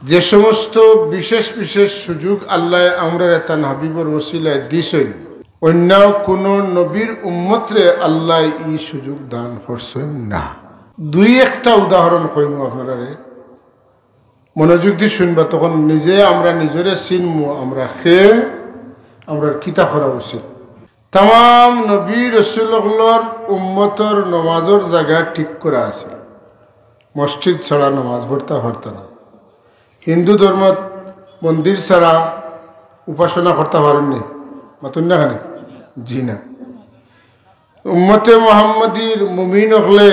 যে সমস্ত বিশেষ বিশেষ সুযোগ আল্লাহ আমরার তান হাবিবর ওসিলায় দিছেন, অন্য কোন নবীর উম্মতরে আল্লাহ এই সুযোগ দান করছেন না। দুই একটা উদাহরণ কইম আপনারা, মনোযোগ দিয়ে শুনবা, তখন নিজে আমরা নিজরে চিনমু আমরা খেয়ে আমরা কিতা করা উচিত। তাম নবী রসুল্লাহর উম্মতর নমাজের জায়গা ঠিক করা আছে, মসজিদ ছাড়া নমাজ পড়তে পারত না। হিন্দু ধর্মত মন্দির ছাড়া উপাসনা করতে পারেননি, মাতুন না খানে জি না। উম্মতে মোহাম্মদীর মুমিন হলে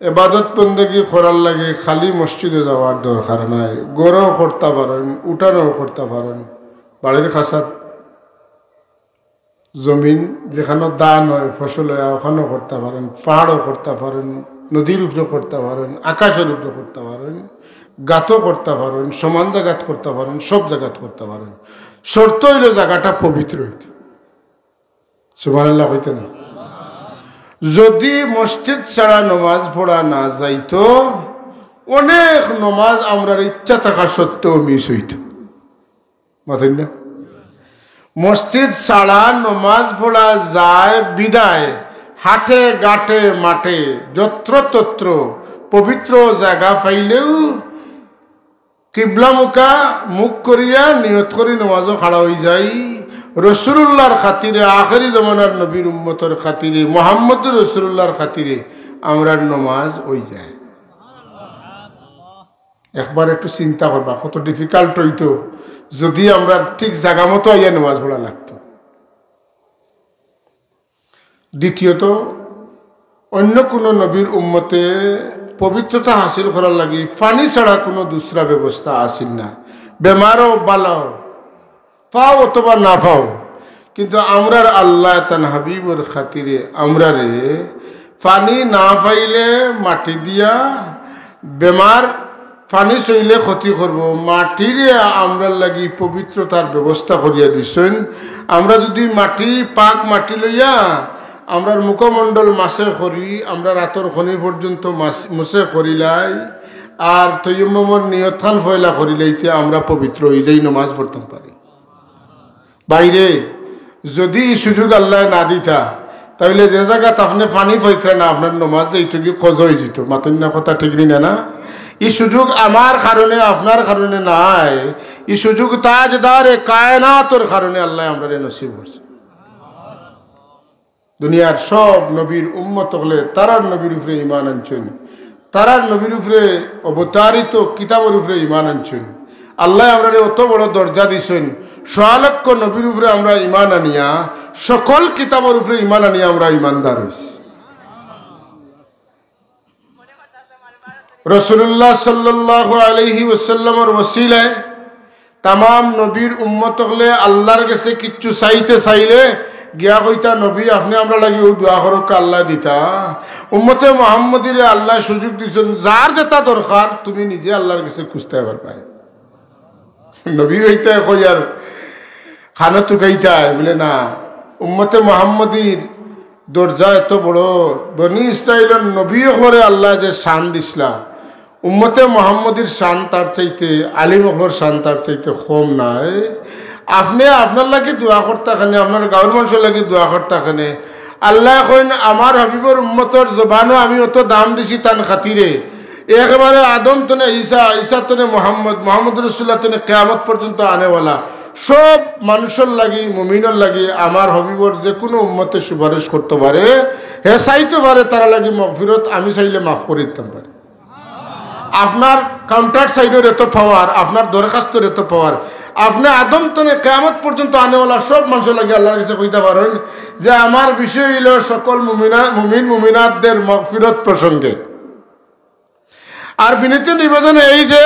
এবাদত বন্দেগী করার লাগে খালি মসজিদে যাওয়ার দরকার নাই, গড়ও করতে পারেন, উঠানও করতে পারেন, বাড়ির খাসাত জমিন যেখানে দান হয় ফসল হয় ওখানেও করতে পারেন, পাহাড়ও করতে পারেন, নদীর উপরে করতে পারেন, আকাশের উপরে করতে পারেন, গাতও করতে পারেন, সমান জায়গাত করতে পারেন, সব জায়গাত করতে পারেন। শর্ত হইল জায়গাটা পবিত্র হইতে, সুবহানাল্লাহ হইতে না। যদি মসজিদ ছাড়া নমাজ পড়া না যাইতো, অনেক নমাজ আমরা ইচ্ছা থাকা সত্ত্বেও মিস হইত, মাথেন না। মসজিদ ছাড়া নমাজ পড়া যায় বিদায় হাটে ঘাটে মাঠে যত্র তত্র পবিত্র জায়গা পাইলেও কিবলামুখা মুখ করিয়া নিয়ত করি নমাজও খাড়া হয়ে যায়। রসুল্লাহর খাতিরে, আখেরি জমানার নবীর উম্মতের খাতিরে, মোহাম্মদ রসুল্লাহর খাতিরে আমরা নমাজ হয়ে যায়। একবার একটু চিন্তা করবা কত ডিফিকাল্ট হইতো যদি আমরা ঠিক জায়গা মতো আইয়া নামাজ পড়া লাগতো। দ্বিতীয়ত, অন্য কোনো নবীর উম্মতে পবিত্রতা হাসিল করার লাগি পানি ছাড়া কোনো দুসরা ব্যবস্থা আসিল না। বেমারও বালাও পাও অথবা না পাও, কিন্তু আমরার আল্লাহ তান হাবিবর খাতিরে আমরারে পানি না পাইলে মাটি দিয়া বেমার, পানি চইলে ক্ষতি করব, মাটিরে আমরার লাগি পবিত্রতার ব্যবস্থা করিয়া দিছেন। আমরা যদি মাটি পাক মাটি লইয়া আমরার মুখমণ্ডল মাসে করি, আমরা রাতর খনি পর্যন্ত মুসে করিলাই আর তৈয়ম্মর নিয়তান ফয়লা করিলাইতে আমরা পবিত্র হয়ে যাই, নমাজ পড়তাম পারি। বাইরে যদি সুযোগ আল্লাহ না দিতা তাহলে যে জায়গাত আপনি পানি পাইতেন না আপনার নমাজ যাইতে কি কজ হয়ে যেত, মাতন্যা কথা ঠিক না। এই সুযোগ আমার কারণে আপনার কারণে নাই, এই সুযোগ তাজদারে কায়নাতর কারণে আল্লাহ আমরা নসিব করছে। দুনিয়ার সব নবীর উম্মত হলে তারার নবীর উপরে ঈমান আনছেন, তারার নবীর উপরে অবতারিত কিতাবের উপরে ঈমান আনছেন। আল্লাহ আমরা অত বড় দরজা দিছেন, 100 লক্ষ নবীর উপরে আমরা ঈমান আনিয়া সকল কিতাবের উপরে ঈমান আনিয়া আমরা ঈমানদার হইছি। রাসূলুল্লাহ সাল্লাল্লাহু আলাইহি ওয়াসাল্লামের ওসিলায় তামাম নবীর উম্মত হলে আল্লাহর কাছে কিচ্ছু চাইলে গিয়া কইতা, নবী আপনি আমরা লাগি ও দোয়া করক আল্লাহ দিতা। উম্মতে মুহাম্মদীরে আল্লাহ সুযোগ দিছেন, যার যেটা দরকার তুমি নিজে আল্লাহর কাছে খুঁজতে পার পায়। নবী হইতে কই আর খানা তুকাইতা বলে না, উম্মতে মুহাম্মদীর দরজা এত বড়। বনি ইসরাইলের নবী হলে আল্লাহ যে শান দিসলা, উম্মতে মুহাম্মদীর শান তার চাইতে, আলিম হলর শান তার চাইতে কম নাই। আপনি আপনার লাগে দোয়া করতাখানে, আপনার গাঁর মানুষের লাগে দোয়া করতাখানে আল্লাহ কইন আমার হাবিবর উম্মতর জবানও আমি অত দাম দিছি তান খাতিরে। একেবারে আদম তনে ঈসা, ঈসা তনে মোহাম্মদ, মোহাম্মদ রসুল্লাহ তনে কিয়ামত পর্যন্ত আনেওয়ালা সব মানুষের লাগি, মুমিনের লাগি আমার হাবিবর যে কোনো উম্মতে সুপারিশ করতে পারে, হে চাইতে পারে তারা লাগি মাগফিরত আমি চাইলে মাফ করে দিতাম পারে। আপনার কাউন্টার সাইডের এত পাওয়ার, আপনার দরখাস্তর এত পাওয়ার, আপনি আদম তনে কিয়ামত পর্যন্ত আনেওয়ালা সব মানুষের লাগে আল্লাহর কাছে কইতে পারেন যে আমার বিষয় হইল সকল মুমিন মুমিনাতদের মাগফিরত প্রসঙ্গে। আর বিনীত নিবেদন এই যে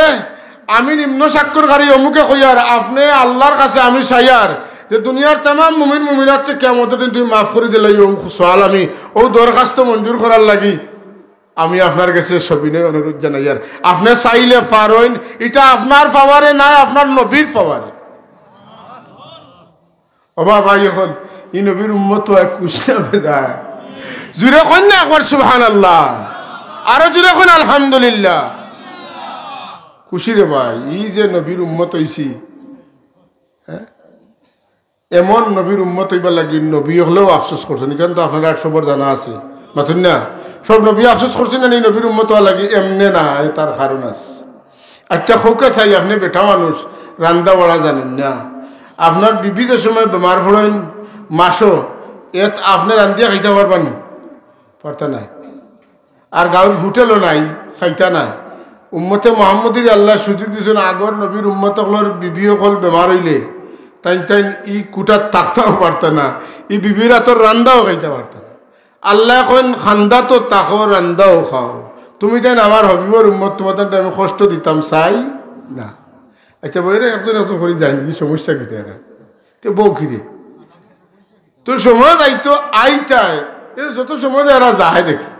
আমি নিম্ন স্বাক্ষরকারী অমুকে কইয়ার আপনি আল্লাহর কাছে আমি চাইয়ার যে দুনিয়ার তামাম মুমিন মুমিনাতকে কিয়ামতের দিন তুমি মাফ করে দিলে ও সোয়াল আমি ও দরখাস্ত মঞ্জুর করার লাগি আমি আপনার কাছে সবিনয় অনুরোধ জানাই। আর আপনি চাইলে পারেন, এটা আপনার পাওয়ারে নাই, আপনার নবীর পাওয়ারে। ওবা ভাই এখন এই নবীর উম্মত তো এক কুশনা বেজায় জুড়ে কইন না একবার সুবহানাল্লাহ, আরো জুড়ে কইন আলহামদুলিল্লাহ। খুশি রে ভাই, ই যে নবীর উম্মত হইছি, হ্যাঁ এমন নবীর উম্মত হইবার লাগি নবী হলেও আফসোস করছেন। এখানে তো আপনারা সবর জানা আছে মাথুন না, সব নবী আফসোস করছেন না এই নবীর উম্মত হওয়া লাগি, এমনে না, তার কারণ আছে। একটা খোকা চাই, আপনি বেটা মানুষ রান্দা বড়া জানেন না, আপনার বিভিন্ন সময় বেমার পড়েন মাসও এত আপনি রান্দিয়া খাইতে পারবেন পারতা নাই, আর গাঁর হোটেলও নাই খাইতা নাই। উম্মতে মোহাম্মদীর আল্লাহ সুযোগ দিয়েছেন, আগর নবীর উম্মত হল বিবি হল বেমার হইলে তাই তাই ই কুটার তাকতাও পারত না, ই বিবিরা তোর রান্দাও খাইতে পারত না। আল্লাহ এখন খান্দা তো তাকো রান্দাও খাও, তুমি তাই আমার হবিবর উম্মত তোমার আমি কষ্ট দিতাম চাই না। আচ্ছা বইরে একজন একজন করে যাই কি সমস্যা কি তারা তো বউ কিরে তোর সময় যাইতো আইতায় যত সময় এরা যায় দেখি।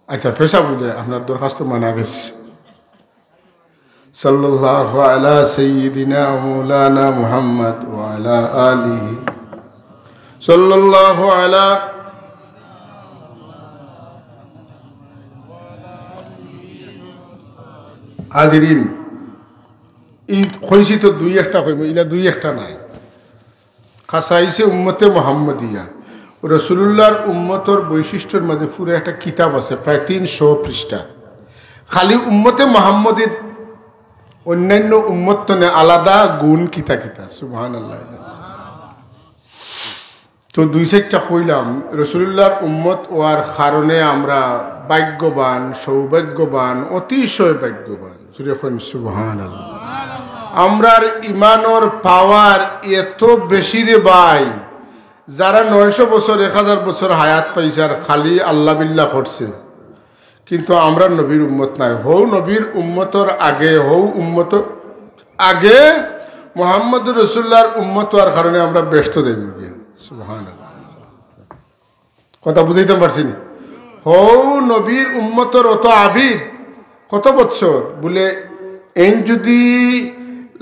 আচ্ছা পেশা বুঝে আপনার দরখাস্ত মানা গেছে। সাল্লাল্লাহু আলা সাইয়্যিদিনা মাওলানা মুহাম্মদ ওয়া আলা আলিহি সাল্লাল্লাহু আলা হাজিরিন। ই কইছি তো দুই একটা কইব, ইলা দুই একটা নাই, খাসাইছে উম্মতে মুহাম্মদিয়া। রাসূলুল্লাহর উম্মতর বৈশিষ্ট্যের মাঝে পুরো একটা কিতাব আছে প্রায় 300 পৃষ্ঠা, খালি উম্মতে মুহাম্মদের অন্যান্য উম্মত তনে আলাদা গুণ কিতা কিতা। সুবহানাল্লাহ। তো দুই চারটা কইলাম, রাসূলুল্লাহর উম্মত ওয়ার কারণে আমরা ভাগ্যবান, সৌভাগ্যবান, অতিশয় ভাগ্যবান। সুবহানাল্লাহ। আমরার ইমানর পাওয়ার এত বেশি রে ভাই, যারা 900 বছর 1000 বছর হায়াত পাইছে খালি আল্লাহ বিল্লাহ করছে, কিন্তু আমরা নবীর উম্মত নাই। হৌ নবীর উম্মতর আগে, হৌ উম্মত আগে মুহাম্মদ রাসূলুল্লাহর উম্মত হওয়ার কারণে আমরা ব্যস্ত দেই। সুবহানাল্লাহ, কথা বুঝাইতে পারছি না? হৌ নবীর উম্মতর অত আবিদ কত বছর বলে, এন যদি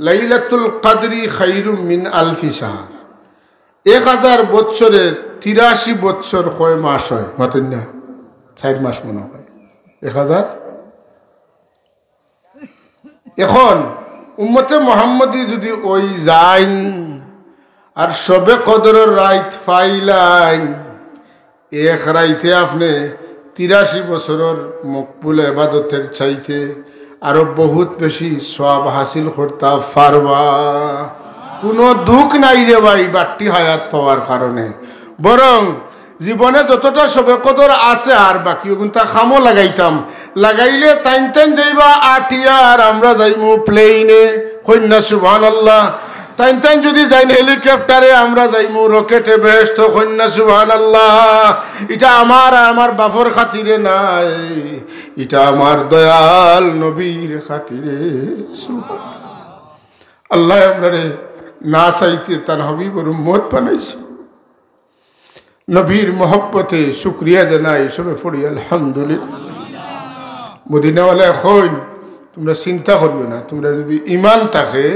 লাইলাতুল কদরি খায়রুম মিন আলফি শাহর, 1000 বছরে 83 বছর কয় মাস হয়? মাতেন না 4 মাস মনে হয় 1000। এখন উম্মতে মুহাম্মদী যদি ওই যাইন আর সবে কদরের রাইত ফাইলাইন, এক রাইতে আপনি 83 বছরের মকবুল ইবাদতের চাইতে আরো বহুত বেশি সওয়াব হাসিল করতে পারবা। কোনো দুঃখ নাই রে ভাই বাট্টি হায়াত পাওয়ার কারণে, বরং জীবনে যতটা সবে কদর আছে আর বাকি ওগুনটা খামো লাগাইতাম, লাগাইলে টাইম টাইম যাইবা আটিয়া আর আমরা যাইমু প্লেনে। কন্যা সুবহানাল্লাহ। টাইম টাইম যদি যাই হেলিকপ্টারে, আমরা যাইমু রকেটে, বেহেশত। কন্যা সুবহানাল্লাহ। এটা আমার আমার বাপর খাতিরে নাই, এটা আমার দয়াল নবীর খাতিরে। আল্লাহ আমরারে না চাইতে তার হাবিবর উম্মত বানাইছে। নবীর মহব্বতে শুকরিয়া জানাই সবে পড়ি আলহামদুলিল্লাহ। মদিনাওয়ালা এখন তোমরা চিন্তা করবে না, তোমরা যদি ইমান থাকে,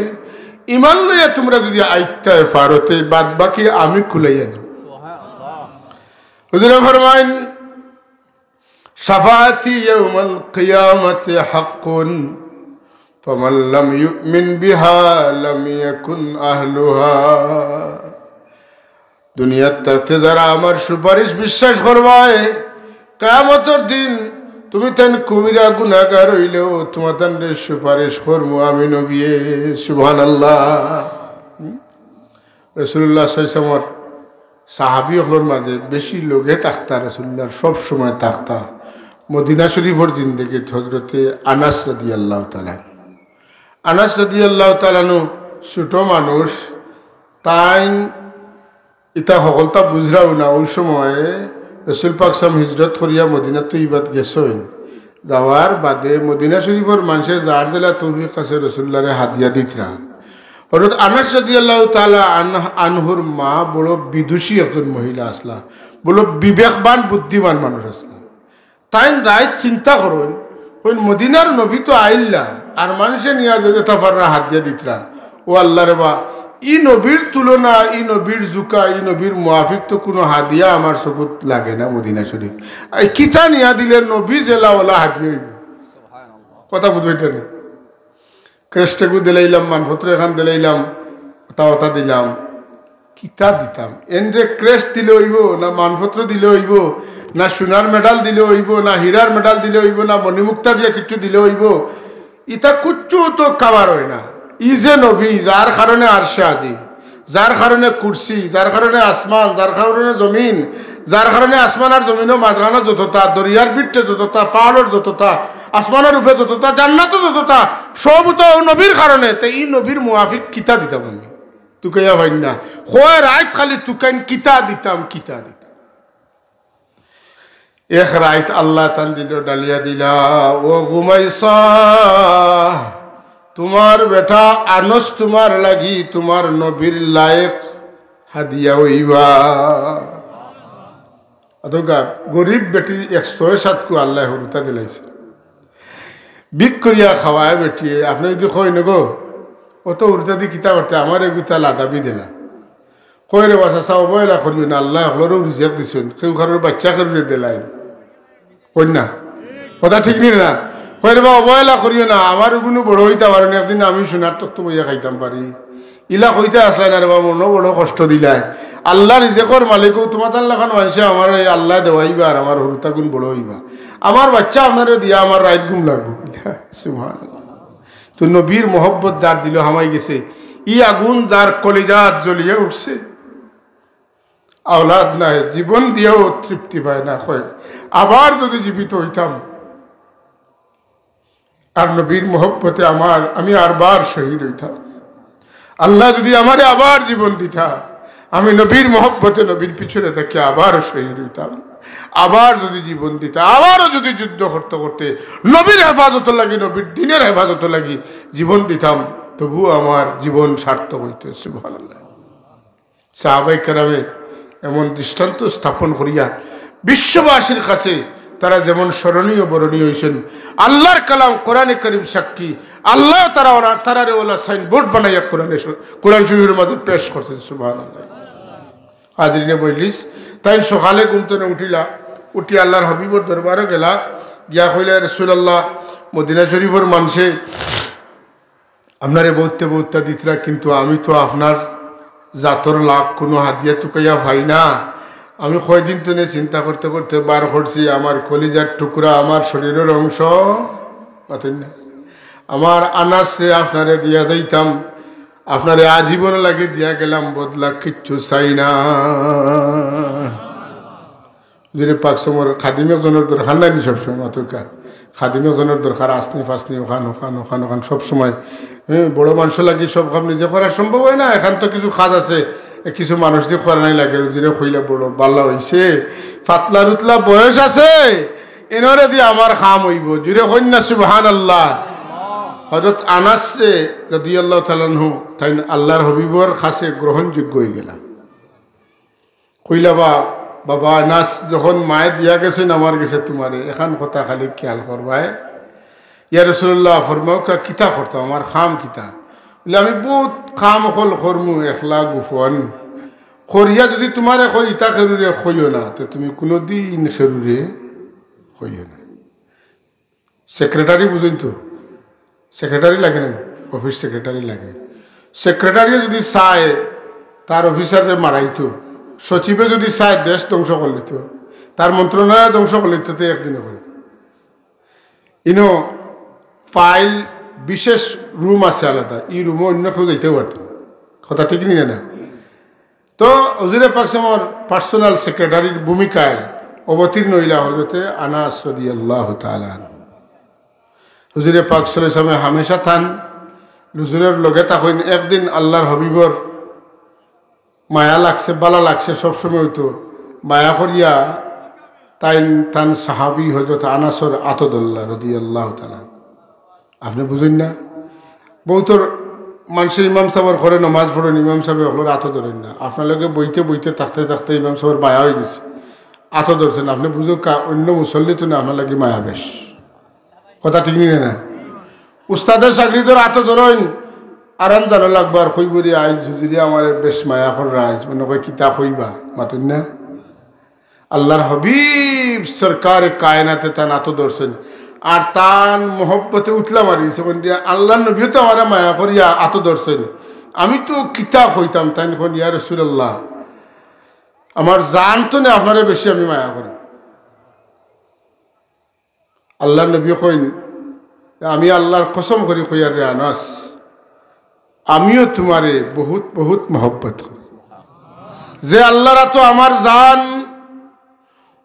ইমান লইয়া তোমরা যদি আইতে পারতে, বাদ বাকি আমি খুলাইয়া নেব। হুজুরে ফরমাইন, শাফাআতি ইয়াউমাল কিয়ামাতি হাক্কুন ফামান লাম ইউমিন বিহা লাম ইয়াকুন আহলুহা। দুনিয়ার থাকতে যারা আমার সুপারিশ বিশ্বাস করবায়, কিয়ামতের দিন তুমি তেন কবিরা গুনাহগার হইলেও তোমার তান্ডে সুপারিশ করবো আমি নবী। সুবহানাল্লাহ। রাসূলুল্লাহ সাল্লাল্লাহু আলাইহি ওয়াসাল্লাম সাহাবী হলোর মাঝে বেশি লোকে থাকতা, রাসূলুল্লাহর সব সময় থাকতা মদিনা শরীফের জিন্দেগি হযরতে আনাস রাদিয়াল্লাহু তাআলা। আনাস রাদিয়াল্লাহু তাআলা ছোট মানুষ, তাই ইটা সকলতা বুঝরাও না। ওই সময়ে রাসূল পাক সাল্লাল্লাহু হিজরত করিয়া মদিনা তৈবাত গেছেন, যাওয়ার বাদে মদিনা শরীফের মানুষের যার জেলা তৌফিক আছে রাসূলুল্লাহরে হাদিয়া দিতরা। হযরত আনাস রাদিয়াল্লাহু তাআলা আনহুর মা বড় বিদুষী একজন মহিলা আসলা, বড় বিবেকবান বুদ্ধিমান মানুষ আসলা। তাই রায় চিন্তা করেন, ওই মদিনার নবী তো আইল্লা আর মানুষে নিয়ে যেতে পাররা হাদিয়া দিতরা। ও আল্লাহ রে বা, ই নবীর তুলনা, ই নবীর জুকা, ই নবীর মুআফিক তো কোনো হাদিয়া আমার চকুত লাগে না মদিনা শরীফ। কিতা নিয়া দিলে নবী জেলাওয়ালা হাদিয়া হইব। কথা বুঝবেটা না ক্রেস্টেকু দিলাইলাম মানপত্র এখান দিলাইলাম ওটা দিলাম কিতা দিতাম এনরে ক্রেস্ট দিলে হইব না মানপত্র দিলে হইব না সোনার মেডাল দিলে হইব না হীরার মেডাল দিলে হইব না মণিমুক্তা দিয়ে কিছু দিলে হইব ইটা কুচ্ছু তো খাবার হয় না ই যে নবী যার কারণে আরশে আজিম যার কারণে কুরসি যার কারণে আসমান যার কারণে জমিন যার কারণে আসমান আর জমিনও মাঝখানে যতটা দরিয়ার পিঠে যতটা পাহাড়ের যতটা আসমানের উপরে যতটা জান্নাতও যতটা সব তো নবীর কারণে তো এই নবীর মুআফিক কিতা দিতাম আমি তুকাইয়া ভাই না হয় রাত খালি তুকাইন কিতা দিতাম এক রাত আল্লাহ তান দিল ডালিয়া দিলা ও ঘুমাইছা তোমার বেটা আনস তোমার লাগি তোমার নবীর লায়েক হাদিয়া হইবা অতগা গরিব বেটি 107 কো আল্লাহ হরুতা দিলাইছে বিক করিয়া খাওয়ায় বেটিয়ে আপনি যদি কই নগো অত উর্তা দি কিতা করতে আমার এগুতা লাদাবি দিলা কই রে বাসা চাও বয়লা করবি না আল্লাহ হলরও রিজেক দিছেন কেউ কারোর বাচ্চা করে দিলাই কই না কথা ঠিক নি না কই রে বা অবহেলা করিও না আমার কোনো বড় হইতে পারে না একদিন আমি সোনার তত্ত্ব বইয়া খাইতাম পারি ইলা কইতে আসলাই না রে বা মনও বড় কষ্ট দিলাই আল্লাহ রিজেকর মালিকও তোমার তাল্লাখান মানুষে আমার এই আল্লাহ দেওয়াইবা আর আমার হরুতা গুণ বড় হইবা আমার বাচ্চা আপনারে দিয়া আমার রাত ঘুম লাগবো সুবহানাল্লাহ তো নবীর মোহব্বত যার দিল হামাই গেছে ই আগুন যার কলিজাত জ্বলিয়ে উঠছে আওলাদ নাই জীবন দিয়েও তৃপ্তি পায় না কয় আবার যদি জীবিত হইতাম আর নবীর মোহব্বতে আমি আরবার শহীদ হইতাম আল্লাহ যদি আমারে আবার জীবন দিতা আমি নবীর মোহব্বতে নবীর পিছনে থেকে আবার শহীদ হইতাম আবার যদি জীবন দিতা আবারও যদি যুদ্ধ করতে করতে নবীর হেফাজত লাগি নবীর দিনের হেফাজত লাগি জীবন দিতাম তবু আমার জীবন সার্থক হইতে সুবহানাল্লাহ সাহাবায়ে কেরামে এমন দৃষ্টান্ত স্থাপন করিয়া বিশ্ববাসীর কাছে তারা যেমন স্মরণীয় বরণীয় হয়েছেন আল্লাহর কালাম কোরআনে করিম সাক্ষী আল্লাহ তারারে ওলা সাইনবোর্ড বানাইয়া কোরআন শরীফের মাঝে পেশ করছেন সুবহানাল্লাহ হাজরিনে বইলিস তাই সকালে ঘুমতনে উঠি আল্লাহর হাবিবর দরবারে গেলা গিয়া কইলা রাসূলুল্লাহ মদিনা শরীফের মানুষে আপনারে বহুত্তা দিতরা কিন্তু আমি তো আপনার জাতর লাভ কোনো হাদিয়া টুকাইয়া ভাই না আমি কয়দিন তো চিন্তা করতে করতে বার করছি আমার কলিজার টুকরা আমার শরীরের অংশ না আমার আনাসে আপনারে দিয়া যাইতাম আপনারে আজীবন লাগে দিয়া গেলাম বদলা কিচ্ছু চাই না যদি পাক সময় খাদিম একজনের দরকার নাই সবসময় মাতুকা খাদিম একজনের দরকার আসনি ফাসনি ওখান সবসময় বড় মানুষ লাগি সব কাম নিজে করা সম্ভব হয় না এখান তো কিছু কাজ আছে কিছু মানুষ দিয়ে করা নাই লাগে রুজিরে খইলা বড় বাল্লা হইছে ফাতলা রুতলা বয়স আছে এনরে দিয়ে আমার খাম হইব জুড়ে কন্যা সুবহানাল্লাহ হযরত আনাস রাদিয়াল্লাহু তাআলা আনহু তাই আল্লাহর হাবিবর কাছে গ্রহণযোগ্য হয়ে গেল কইলা বাবা আনাস যখন মায়ে দিয়া গেছেন আমার কাছে তোমারে এখন কথা খালি খেয়াল করবাই ইয়া রাসূলুল্লাহ ফরমাও কিতা করতাম আমার খাম কিতা বলে আমি বহুত খাম হল কর্মু একলা গোপন করিয়া যদি তোমারে কই ইতা খেরুরে কইও না তো তুমি কোনোদিন খেরুরে কইও না সেক্রেটারি বুঝেন তো সেক্রেটারি লাগে না অফিস সেক্রেটারি লাগে সেক্রেটারিও যদি চায় তার অফিসারে মারাইতো সচিবে যদি চায় দেশ ধ্বংস করলিত তার মন্ত্রণালয় ধ্বংস করলিত তো একদিনে করে ইনো ফাইল বিশেষ রুম আছে আলাদা এই রুমও অন্য কেউ যাইতেও পারত কথা ঠিক নিয়ে না তো হুজুরে পাক আমার পার্সোনাল সেক্রেটারির ভূমিকায় অবতীর্ণ হইলা হজরতে আনাস রাদিয়াল্লাহু তাআলা হুজুরে পাক সাল্লাল্লাহু আলাইহি ওয়াসাল্লাম হামেশা থান হুজুরের লগে তখন একদিন আল্লাহর হাবিবর মায়া লাগছে বালা লাগছে সবসময় হইতো মায়া করিয়া তান সাহাবি হজরত আনাসর আতদুল্লাহ রাদিয়াল্লাহু তাআলা আপনি বুঝেন না বহুতর মানুষের ইমাম সাহেবের ঘরে নমাজ পড়েন ইমাম সাহেব ওগুলোর আতো ধরেন না আপনার লগে বইতে থাকতে ইমাম সাহেবের মায়া হয়ে গেছে আতো ধরছেন আপনি বুঝো অন্য মুসল্লি তো না আপনার লাগে মায়া বেশ কথা ঠিক নিয়ে না উস্তাদের চাকরিদের আতো ধরেন আরাম জানা লাগবো আর কইবরি আইজ যদি আমার বেশ মায়া কর আইজ মনে কই কিতাব হইবা মাতুন না আল্লাহর হাবিব সরকার কায়নাতে তান আতো ধরছেন আর তান মহব্বতে উঠলাম আর আল্লাহ নবীও তো আমার মায়া করিয়া আত ধরছেন আমি তো কিতাব হইতাম তাই এখন ইয়া রাসূলুল্লাহ আমার জান তো না আপনারে বেশি আমি মায়া করি আল্লাহ নবী কইন আমি আল্লাহর কসম করি কইয়ার রে আনাস আমিও তোমারে বহুত বহুত মহব্বত করি যে আল্লাহরা তো আমার জান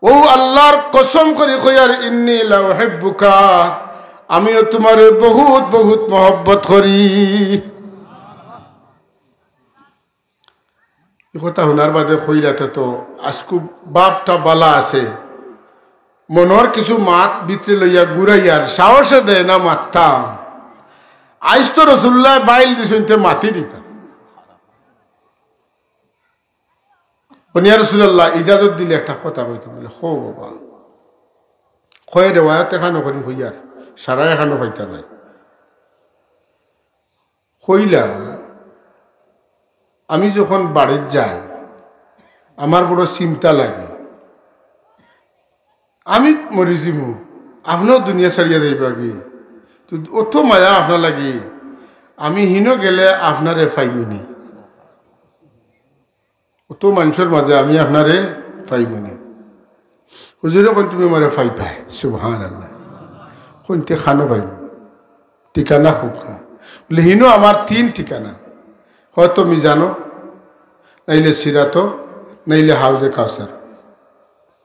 ও আল্লাহর কসম করি কইয়ার ইন্নী লা উহিব্বুকা আমিও তোমারে বহুত বহুত মহব্বত করি এই কথা শোনার বাদে কইলাতে তো আজকু বাপটা বালা আছে মনের কিছু মাত ভিতরে লইয়া ঘুরাইয়ার সাহসে দেয় না মারতাম আইস তো রসুল্লাহ বাইল দিতে মাতি দিতাম ইয়া রাসূলুল্লাহ ইজাজত দিলে একটা কথা কইতাম বলে হো বাবা কয়ে রেওয়ায়ত এখানো করি হইয়ার সারা এখানো পাইতা নাই কইলা আমি যখন বাড়ির যাই আমার বড় চিন্তা লাগে আমি মরি যাবো আপনিও দুনিয়া ছাড়িয়া যাইবা কি তো অত মায়া আপনার লাগি আমি হিনো গেলে আপনারে পাইমনি অত মানুষের মাঝে আমি আপনারে পাইমনি হুজুরে কোন তুমি মারে পাই পাই সুবহানাল্লাহ কোনতে খানো পাইব ঠিকানা খুবখা বলে হিনো আমার 3 ঠিকানা হয়তো মিজানো নাইলে সিরাতো নাইলে হাউজে কাউসার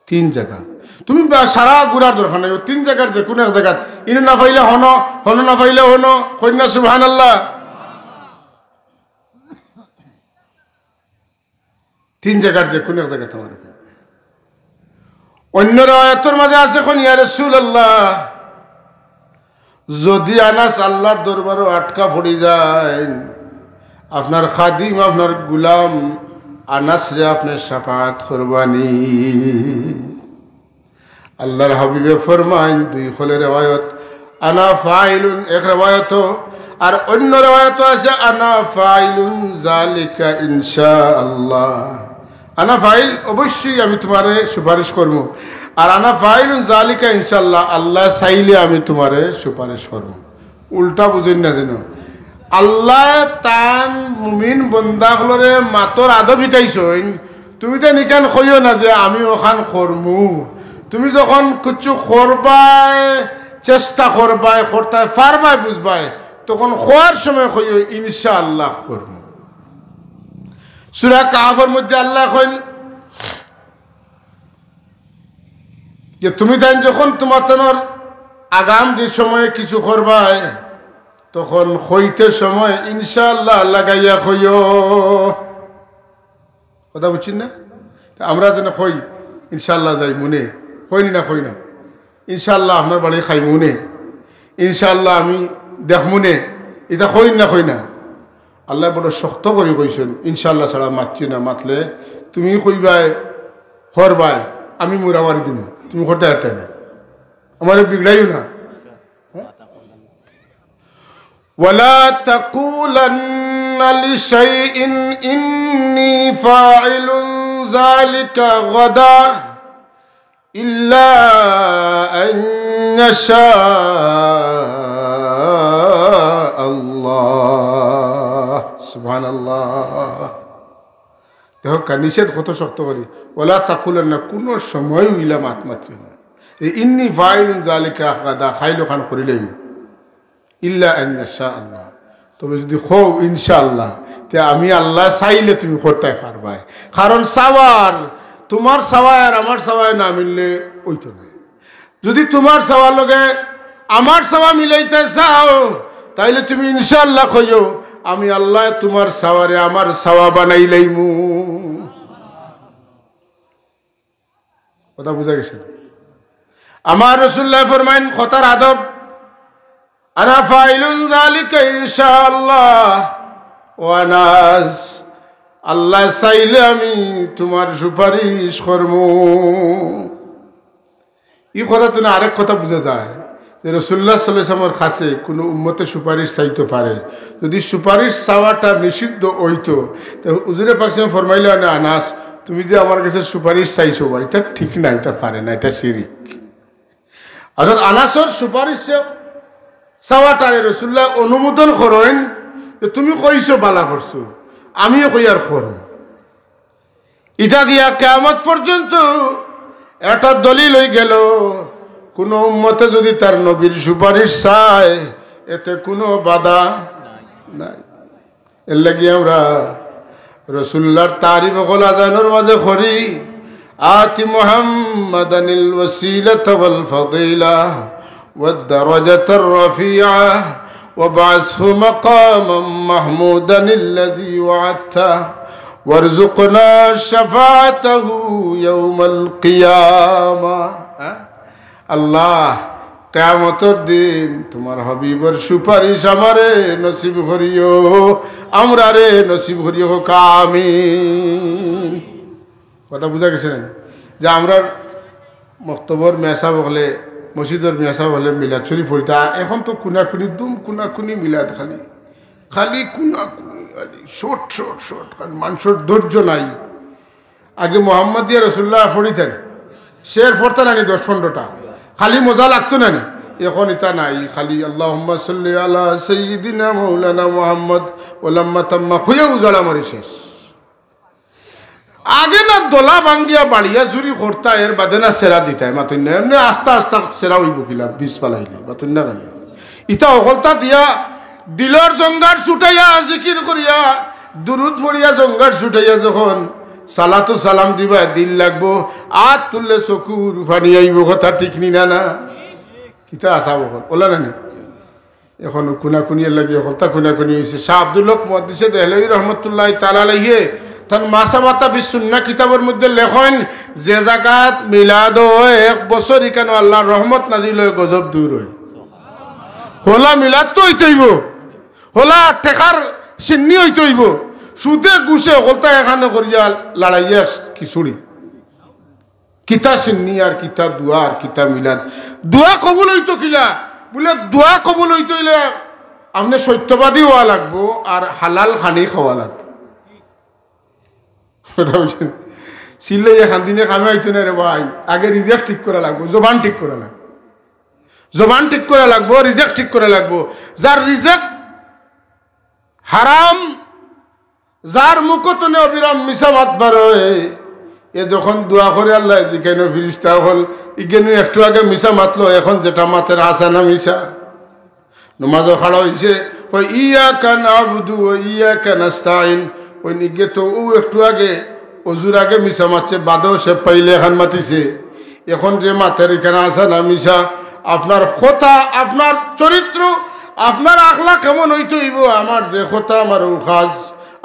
3 জায়গা তুমি সারা গুড়ার দরকার নাই 3 জায়গার যে কোনো এক জায়গা ইনো না পাইলে হনো হনো না পাইলে হনো কন্যা সুবহানাল্লাহ 3 জায়গার যে কোনো এক জায়গা তোমার অন্য রায়াতের মাঝে আছে কোন ইয়া রাসূলুল্লাহ যদি আনাস আল্লাহর দরবারে আটকা পড়ে যায় আপনার খাদিম আপনার গোলাম আনাস রে আপনি শাফাত করবানি আল্লাহর হাবিবে ফরমান 2 খলের রিওয়ায়াত আনা ফাইলুন এক রিওয়ায়াত আর অন্য রিওয়ায়াত আছে আনা ফাইলুন যালিকা ইনশাআল্লাহ আনা ফাইল অবশ্যই আমি তোমারে সুপারিশ করব আর আনা ফাইলুন যালিকা ইনশাআল্লাহ আল্লাহ চাইলে আমি তোমারে সুপারিশ করব উল্টা বুঝেন না যেন আল্লাহ তান মুমিন বান্দাগুলোরে মাতর আদব শিকাইছেন তুমি তো নিকান কইও না যে আমি ওখান করমু তুমি যখন কিছু করবাই চেষ্টা করবাই করতে পারবাই বুঝবাই তখন খোয়ার সময় কইও ইনশাআল্লাহ করমু সূরা কাহফের মধ্যে আল্লাহ কইন যে তুমি তাই যখন তোমার আগাম যে সময়ে কিছু করবাই তখন হইতে সময় ইনশাআল্লাহ লাগাইয়া কইও কথা বুঝছেন না আমরা যেন কই ইনশাআল্লাহ যাই মনে কইনি না কই না ইনশাআল্লাহ আপনার বাড়ি খাই মনে ইনশাআল্লাহ আমি দেখ মনে এটা কই না আল্লাহ বড় শক্ত করে কইছেন ইনশাআল্লাহ ছাড়া মাতিও না মাতলে তুমি কইবাই করবাই আমি মুরাবারি দিন তুমি করতে পারতে না আমার বিগড়াইও না ولا تقولن لشيء إني فاعل ذلك غدا إلا أن يشاء الله سبحان الله দেখো নিষেধ কত শক্ত করি ওলা তাকুলেন না কোনো সময় ইলা মাতমাতিও না ইন্নি ফাইলুন যালিকা গাদা খাইলো খান করিলেন ইল্লা আন ইয়াশাআল্লাহ তবে যদি খো ইনশাআল্লাহ তে আমি আল্লাহ চাইলে তুমি করতে পারবা কারণ সাওয়ার তোমার সাওয়ার আর আমার সাওয়ার না মিললে ওইতো না যদি তোমার সাওয়ার লগে আমার সাওয়া মিলাইতে চাও তাইলে তুমি ইনশাআল্লাহ কইও আমি আল্লাহ তোমার সাওয়ারে আমার সাওয়া বানাইলাইমু কথা বুঝা গেছে আমার রাসূলুল্লাহ ফরমাইন খতার আদব আনা ফাইলুন যালিকা ইনশাআল্লাহ ওয়া নাস আল্লাহ চাইলে আমি তোমার সুপারিশ করবো এই কথা তো আরেক কথা বুঝা যায় যে রাসূলুল্লাহ সাল্লাল্লাহু আলাইহি ওয়াসাল্লামের কাছে কোনো উম্মতে সুপারিশ চাইতে পারে যদি সুপারিশ চাওয়াটা নিষিদ্ধ হইতো তো হুজুরে পাক সাল্লাল্লাহু ফরমাইলেন আনাস তুমি যে আমার কাছে সুপারিশ চাইছো এটা ঠিক না এটা পারে না এটা শিরক হযরত আনাসর সুপারিশ সাওয়াটারে রাসূলুল্লাহ অনুমোদন করেন যে তুমি কইছো বালা করছো, আমিও কই আর করব। এটা দিয়া কিয়ামত পর্যন্ত এটা দলিল হয়ে গেল, কোন উম্মতে যদি তার নবীর সুপারিশ চায় এতে কোনো বাধা নাই। এর লাগি আমরা রাসূলুল্লাহর তারিফ কল আজানের মাঝে করি, আতি মুহাম্মাদানিল ওয়াসিলাতা ওয়াল ফাদিলা ওয়াদ দারাজাতার রাফিআ ওয়াবআসহু মাকামান মাহমুদানিল্লাযী ওয়া'আদতা ওয়ারযুকনা শাফাআতাহু ইয়াওমাল কিয়ামা। আল্লাহ কিয়ামতের দিন তোমার হাবিবের সুপারিশ আমারে নসিব করিও, আমরা রে নসিব করিও, আমিন। কথা বুঝা গেছে না? যে আমরা মক্তবর মেসাব হলে, মসজিদের মেসাব হলে মিলাদ শরীফ পড়িতা, এখন তো কুনাকুনি দুম কুনাকুনি মিলাদ, খালি খালি কুনাকুনি, খালি শর্ট শর্ট শর্ট, কারণ মানুষের ধৈর্য নাই। আগে মোহাম্মদিয়া রাসূলুল্লাহ পড়িতেন, শের পড়তেন আনি 10-15টা, খালি মজা লাগতো না। এখন এটা নাই, খালি আল্লাহুম্মা সাল্লি আলা সাইয়্যিদিনা মাওলানা মুহাম্মদ ওয়ালাম্মা তাম্মা খুঁজে উজাড়া মারি শেষ। আগে না দোলা ভাঙ্গিয়া বাড়িয়া চুরি করতা, এর বাদে না সেরা দিতাই মাতুন না, এমনি আস্তা আস্তা সেরা হইব কিলা বিষ পালাইলে মাতুন না কেন। ইটা অকলতা দিয়া দিলর জঙ্গার ছুটাইয়া জিকির করিয়া দুরুদ পড়িয়া জঙ্গার ছুটাইয়া যখন সালাতু সালাম দিবা দিল লাগবো, আত তুললে চকুর ফানি আইব, কথা ঠিক নি না না কিতা আসা বকল ওলা না। এখন কুনাকুনির লাগে হলতা কুনাকুনি হয়েছে। শাহ আব্দুল হক মুহাদ্দিসে দেহলভী রহমতুল্লাহ তাআলা আলাইহি তান মাসাবাতা বিসুন্নাহ কিতাবের মধ্যে লেখেন, যে জায়গাত মিলাদ হয় 1 বছর কেন আল্লাহর রহমত নাজিল হয়, গজব দূর হয়। হোলা মিলাদ তো হইতেইব, হোলা টেকার সিন্নি হইতেইব, সুদে গুছে হলতা এখানে করিয়া লড়াইয়া খিচুড়ি, কিতা সিন্নি আর কিতা দোয়া আর কিতা মিলাদ। দোয়া কবুল হইতো কিলা বলে, দোয়া কবুল হইতে হইলে আপনি সত্যবাদী হওয়া লাগবো আর হালাল খানি খাওয়া লাগবো। কথা বলছেন, চিল্লে এখান দিনে কামে হইতো না রে ভাই, আগে রিজেক্ট ঠিক করা লাগবো, জবান ঠিক করা লাগবো, জবান ঠিক করা লাগবো, রিজেক্ট ঠিক করা লাগবো। যার রিজেক্ট হারাম, যার মুখতনে অবিরাম মিশা মাত বার হয়, এ যখন দোয়া করে আল্লাহ দিকেন ফিরিস্তা হল ইগেন একটু আগে মিশা মাতলো, এখন যেটা মাতের আসা না মিশা। নমাজও খাড়া হয়েছে, ওই ইয়াকা নাবুদু ওয়া ইয়াকা নাস্তাইন, ওই নিগে তো ও একটু আগে অজুর আগে মিশা মাতছে, বাদেও সে পাইলে এখন মাতিছে। এখন যে মাতের এখানে আসা না মিশা, আপনার কথা, আপনার চরিত্র, আপনার আখলা কেমন হইতে হইব, আমার যে কথা, আমার উখাজ,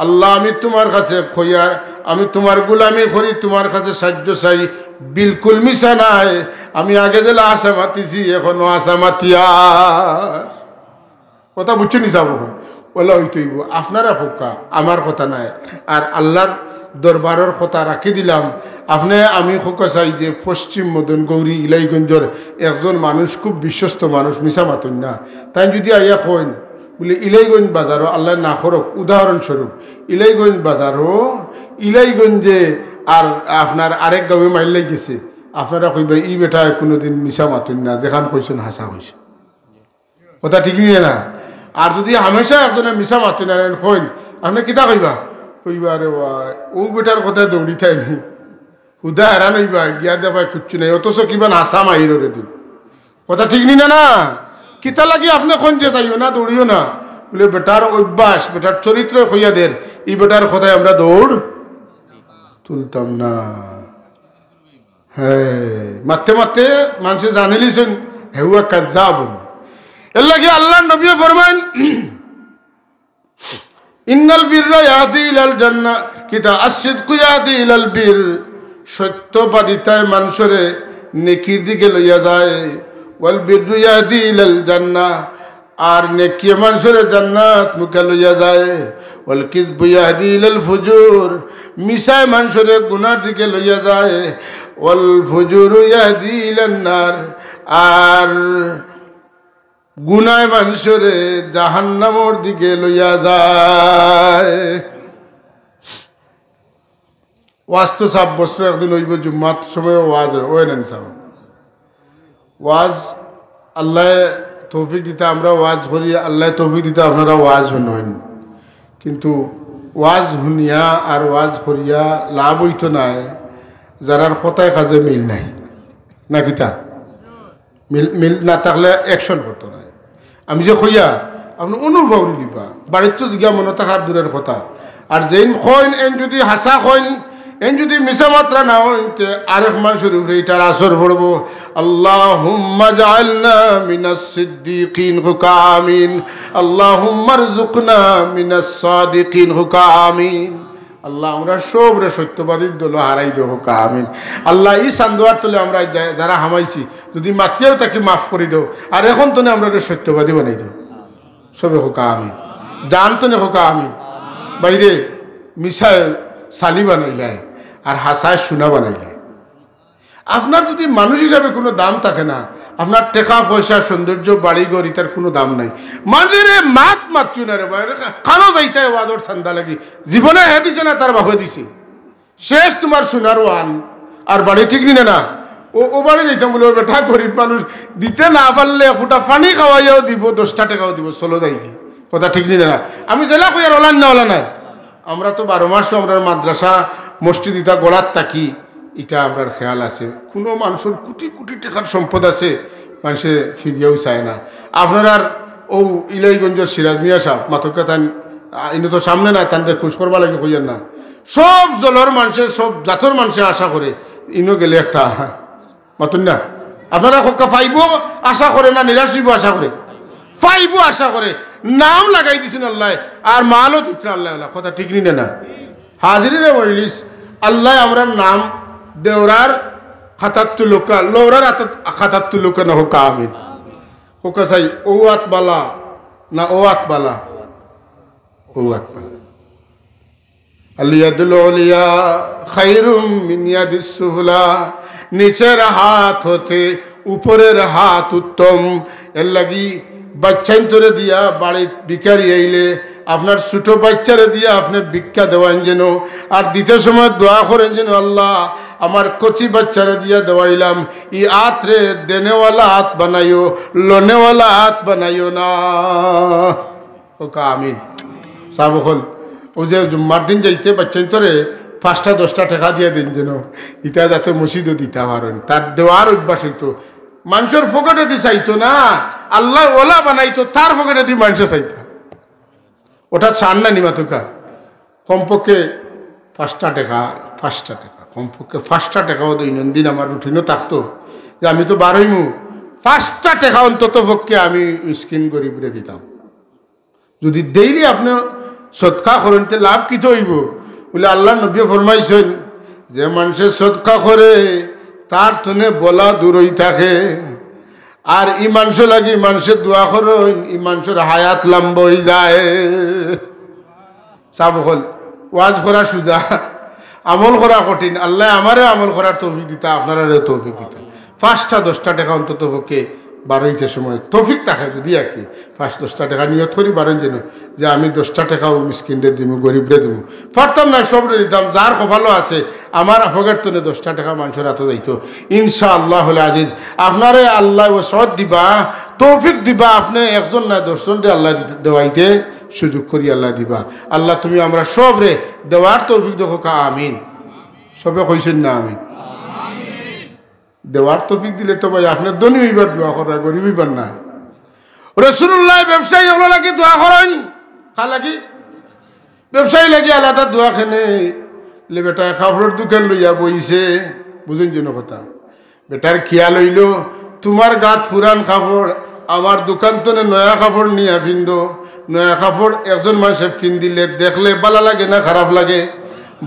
আল্লাহ আমি তোমার কাছে খইয়ার, আমি তোমার গুলামি করি, তোমার কাছে সাহায্য চাই, বিলকুল মিশা নাই। আমি আগে যেলা আশা মাতিছি, এখনো আশা মাতিয়ার। কথা বুঝছো নি যাবো ওলা হইতেইব, আপনারা হোকা, আমার কথা নাই। আর আল্লাহর দরবারের কথা রাখি দিলাম। আপনি আমি হোকা চাই যে পশ্চিম মদন গৌরী ইলাইগঞ্জের একজন মানুষ, খুব বিশ্বস্ত মানুষ, মিশা মাতুন না, তাই যদি আইয়া কইন বলে ইলাইগঞ্জ বাজারও, আল্লাহ না করক, উদাহরণস্বরূপ ইলাইগঞ্জ বাজারও, ইলাইগঞ্জে আর আপনার আরেক গাঁয়ে মাইল গেছে, আপনারা কইবা ই বেটা কোনোদিন মিশা মাতুন না, দেখান কইছেন হাসা হয়েছে। কথা ঠিক নিয়ে না। আর যদি হামেশা একজনে মিশা মাতুন না কইন, আপনি কিতা কইবা, কইবা রে ভাই ও বেটার কথা দৌড়ি থাই নি, হুদা হেরান হইবা, গিয়া দেবাই কুচ্ছু নাই, অথচ কিবা হাসা মাহিরের দিন। কথা ঠিক নি না না। কিতা লাগি আপনি কোন যে যাইও না, দৌড়িও না, বলে বেটার অভ্যাস, বেটার চরিত্র হইয়া দের, ই বেটার কথায় আমরা দৌড় তুলতাম না। হ্যাঁ, মারতে মারতে মানুষে জানিলিছেন হেউয়া কাজ্জাব। এর লাগে আল্লাহ নবী ফরমান, ইন্নাল বিররা ইয়াহদি ইলাল জান্নাহ, কিতা আসিদকু ইয়াহদি ইলাল বীর, সত্যবাদিতায় মানুষরে নেকির দিকে লইয়া যায়, ওয়াল বিররু ইয়াহদি ইলাল জান্নাহ, আর নেকি মানুষরে জান্নাত মুখে লইয়া যায়, ওয়াল কিযবু ইয়াহদি ইলাল ফুজুর, মিশায় মানুষরে গুনার দিকে লইয়া যায়, ওয়াল ফুজুরু ইয়াহদি ইলান নার, আর গুনায় মানুষরে জাহান্নামের দিকে লইয়া যায়। ওয়াজ তো 7 বছর একদিন হইব, জুম্মার সময় ওয়াজ হয়, ওই নেন সাহেব ওয়াজ আল্লাহ তৌফিক দিতে আমরা ওয়াজ করি, আল্লাহ তৌফিক দিতে আপনারা ওয়াজ শুনেন, কিন্তু ওয়াজ শুনিয়া আর ওয়াজ করিয়া লাভ হইতো নাই যারার কথায় কাজে মিল নাই না কিতা মিল না থাকলে অ্যাকশন করতো না। আমি যে কইয়া আপনি অনুভব দিবা বাড়ির তো জিজ্ঞা মনে থাকার দূরের কথা, আর যেন কইন এন যদি হাসা কইন এন যদি মিশা মাত্রা না হইতে আরেক মানুষের উপরে এটার আসর পড়বো। আল্লাহুম্মা জাআলনা মিনাস সিদ্দিকিন হুকা আমিন, আল্লাহুম্মা রযুকনা মিনাস সাদিকিন হুকা আমিন। আল্লাহ আমরা সবরে সত্যবাদীর দল হারাই দেবো কা আমিন। আল্লাহ এই চান্দোয়ার তলে আমরা যারা হামাইছি যদি মাতিয়াও তাকে মাফ করে দেও, আর এখন তো আমরা সত্যবাদী বানাই দেব সবে হোকা আমিন, জান তো হোকা আমিন। বাইরে মিশায় সালি বানাইলায় আর হাসায় সোনা বানাইলায়। আপনার যদি মানুষ হিসাবে কোনো দাম থাকে না, আপনার টাকা পয়সা সৌন্দর্য বাড়ি ঘর ইতার কোনো দাম নাই। মাঝেরে মাত মাতছু না রে বাইরে কারো যাইতে ওয়াদর ঠান্ডা লাগি জীবনে হে দিছে না তার বাপে দিছে শেষ তোমার সোনার ওয়ান আর বাড়ি ঠিক নিনে না। ও বাড়ি যাইতাম বলে ওর বেটা গরিব মানুষ দিতে না পারলে ফুটা পানি খাওয়াইয়াও দিব 10টা টাকাও দিব চলো যাই কথা ঠিক নিনে না। আমি জেলা কই আর ওলান না ওলা নাই, আমরা তো 12 মাস আমরা মাদ্রাসা মসজিদ ইটা গড়াত থাকি, এটা আমার খেয়াল আছে। কোনো মানুষের কোটি কোটি টাকার সম্পদ আছে মানুষে ফিরিয়েও চায় না। আপনার ও ইলাইগঞ্জের সিরাজ মিয়া সাহেব মাতকা তান ইনো তো সামনে নাই, তাদের খুশ করবা লাগে কইয়ার না। সব জলের মানুষের সব জাতর মানুষে আশা করে ইনো গেলে একটা মাতুন না। আপনারা হকা ফাইব আশা করে না নিরাশ হইব আশা করে, ফাইব আশা করে, নাম লাগাই দিছেন আল্লাহ আর মালও দিচ্ছেন আল্লাহ। কথা ঠিক নিনে না হাজিরে মজলিস আল্লাহ আমরা নাম দেওরার খাতাত্তু লোকা লৌরার খাতাত্তু লোকা না হোকা আমিন। হোকা চাই ও আতবালা না ও আতবালা, ও আতবালা। আলিয়াদুল ওলিয়া খায়রুম মিন ইয়াদিস সুফলা, নিচের হাত হতে উপরের হাত উত্তম। এর লাগি বাচ্চাইন তোরে দিয়া বাড়িত ভিখারি আইলে আপনার ছোট বাচ্চারে দিয়া আপনি ভিক্ষা দেওয়ান যেন, আর দিতে সময় দোয়া করেন যেন আল্লাহ আমার কচি বাচ্চারে দিয়া দেওয়াইলাম ই আতরে দেনেওয়ালা হাত বানাইও লোনেওয়ালা হাত বানাইও না। ওকা আমিন সাব হল। ও যে জুম্মার দিন যাইতে বাচ্চাইন তোরে 5টা 10টা টাকা দিয়ে দিন যেন ইটা যাতে মসজিদও দিতে পারেন, তার দেওয়ার অভ্যাস হইতো। মানুষের ফোকটে দি চাইতো না, আল্লাহ ওলা বানাইতো তার ফোকটে দি মানুষে চাইতো। ওটা ছাড় না নিমাতুকা কমপক্ষে 5টা টাকা কমপক্ষে 5টা টাকাও দৈনন্দিন আমার রুটিনও থাকতো যে আমি তো বারোইমু 5টা টাকা অন্তত পক্ষে আমি মিসকিন গরিবরে দিতাম। যদি ডেইলি আপনি সৎকা করেন তে লাভ কি হইব বলে আল্লাহ নবী ফরমাইছেন যে মানুষের সৎকা করে তার তনে বলা দূরই থাকে, আর ই মানুষ লাগি মানুষের দোয়া করেন ই মানুষের হায়াত লম্বা হয়ে যায়। সাব হল ওয়াজ করা সুজা, আমল করা কঠিন। আল্লাহ আমারে আমল করার তৌফিক দিতা, আপনারা তৌফিক দিতা। 5টা 10টা টাকা অন্তত পক্ষে বারোইতে সময় তৌফিক থাকে যদি আর কি 5-10টা টাকা নিয়ত করি বারেন যেন যে আমি 10টা টাকাও মিসকিনরে দিমু গরিবরে দিমু পারতাম না সবরে দিতাম। যার কপালও আছে আমার আফগার তনে 10টা টাকা মানুষের হাতে যাইতো ইনশাআল্লাহ আজিজ। আপনারে আল্লাহ ওসদ দিবা তৌফিক দিবা, আপনি একজন না 10 জনরে আল্লাহ দেওয়াইতে সুযোগ করি আল্লাহ দিবা। আল্লাহ তুমি আমরা সবরে দেওয়ার তৌফিক দেখো কা আমিন। সবে কইছেন না আমিন? দেওয়ার তৌফিক দিলে তো ভাই আপনার ধনী হইবার দোয়া করা, গরিব হইবার না। রাসূলুল্লাহ ব্যবসায়ী হলো লাগি দোয়া করেন, কা লাগি ব্যবসায়ী লাগি আলাদা দোয়া খেনে লে বেটা কাপড়ের দোকান লইয়া বইছে, বুঝেন যেন কথা। বেটার খেয়াল হইল তোমার গাত পুরান কাপড়, আমার দোকান তো নয়া কাপড় নিয়ে ফিন্দো। নয়া কাপড় একজন মানুষে ফিন দিলে দেখলে বালা লাগে না খারাপ লাগে?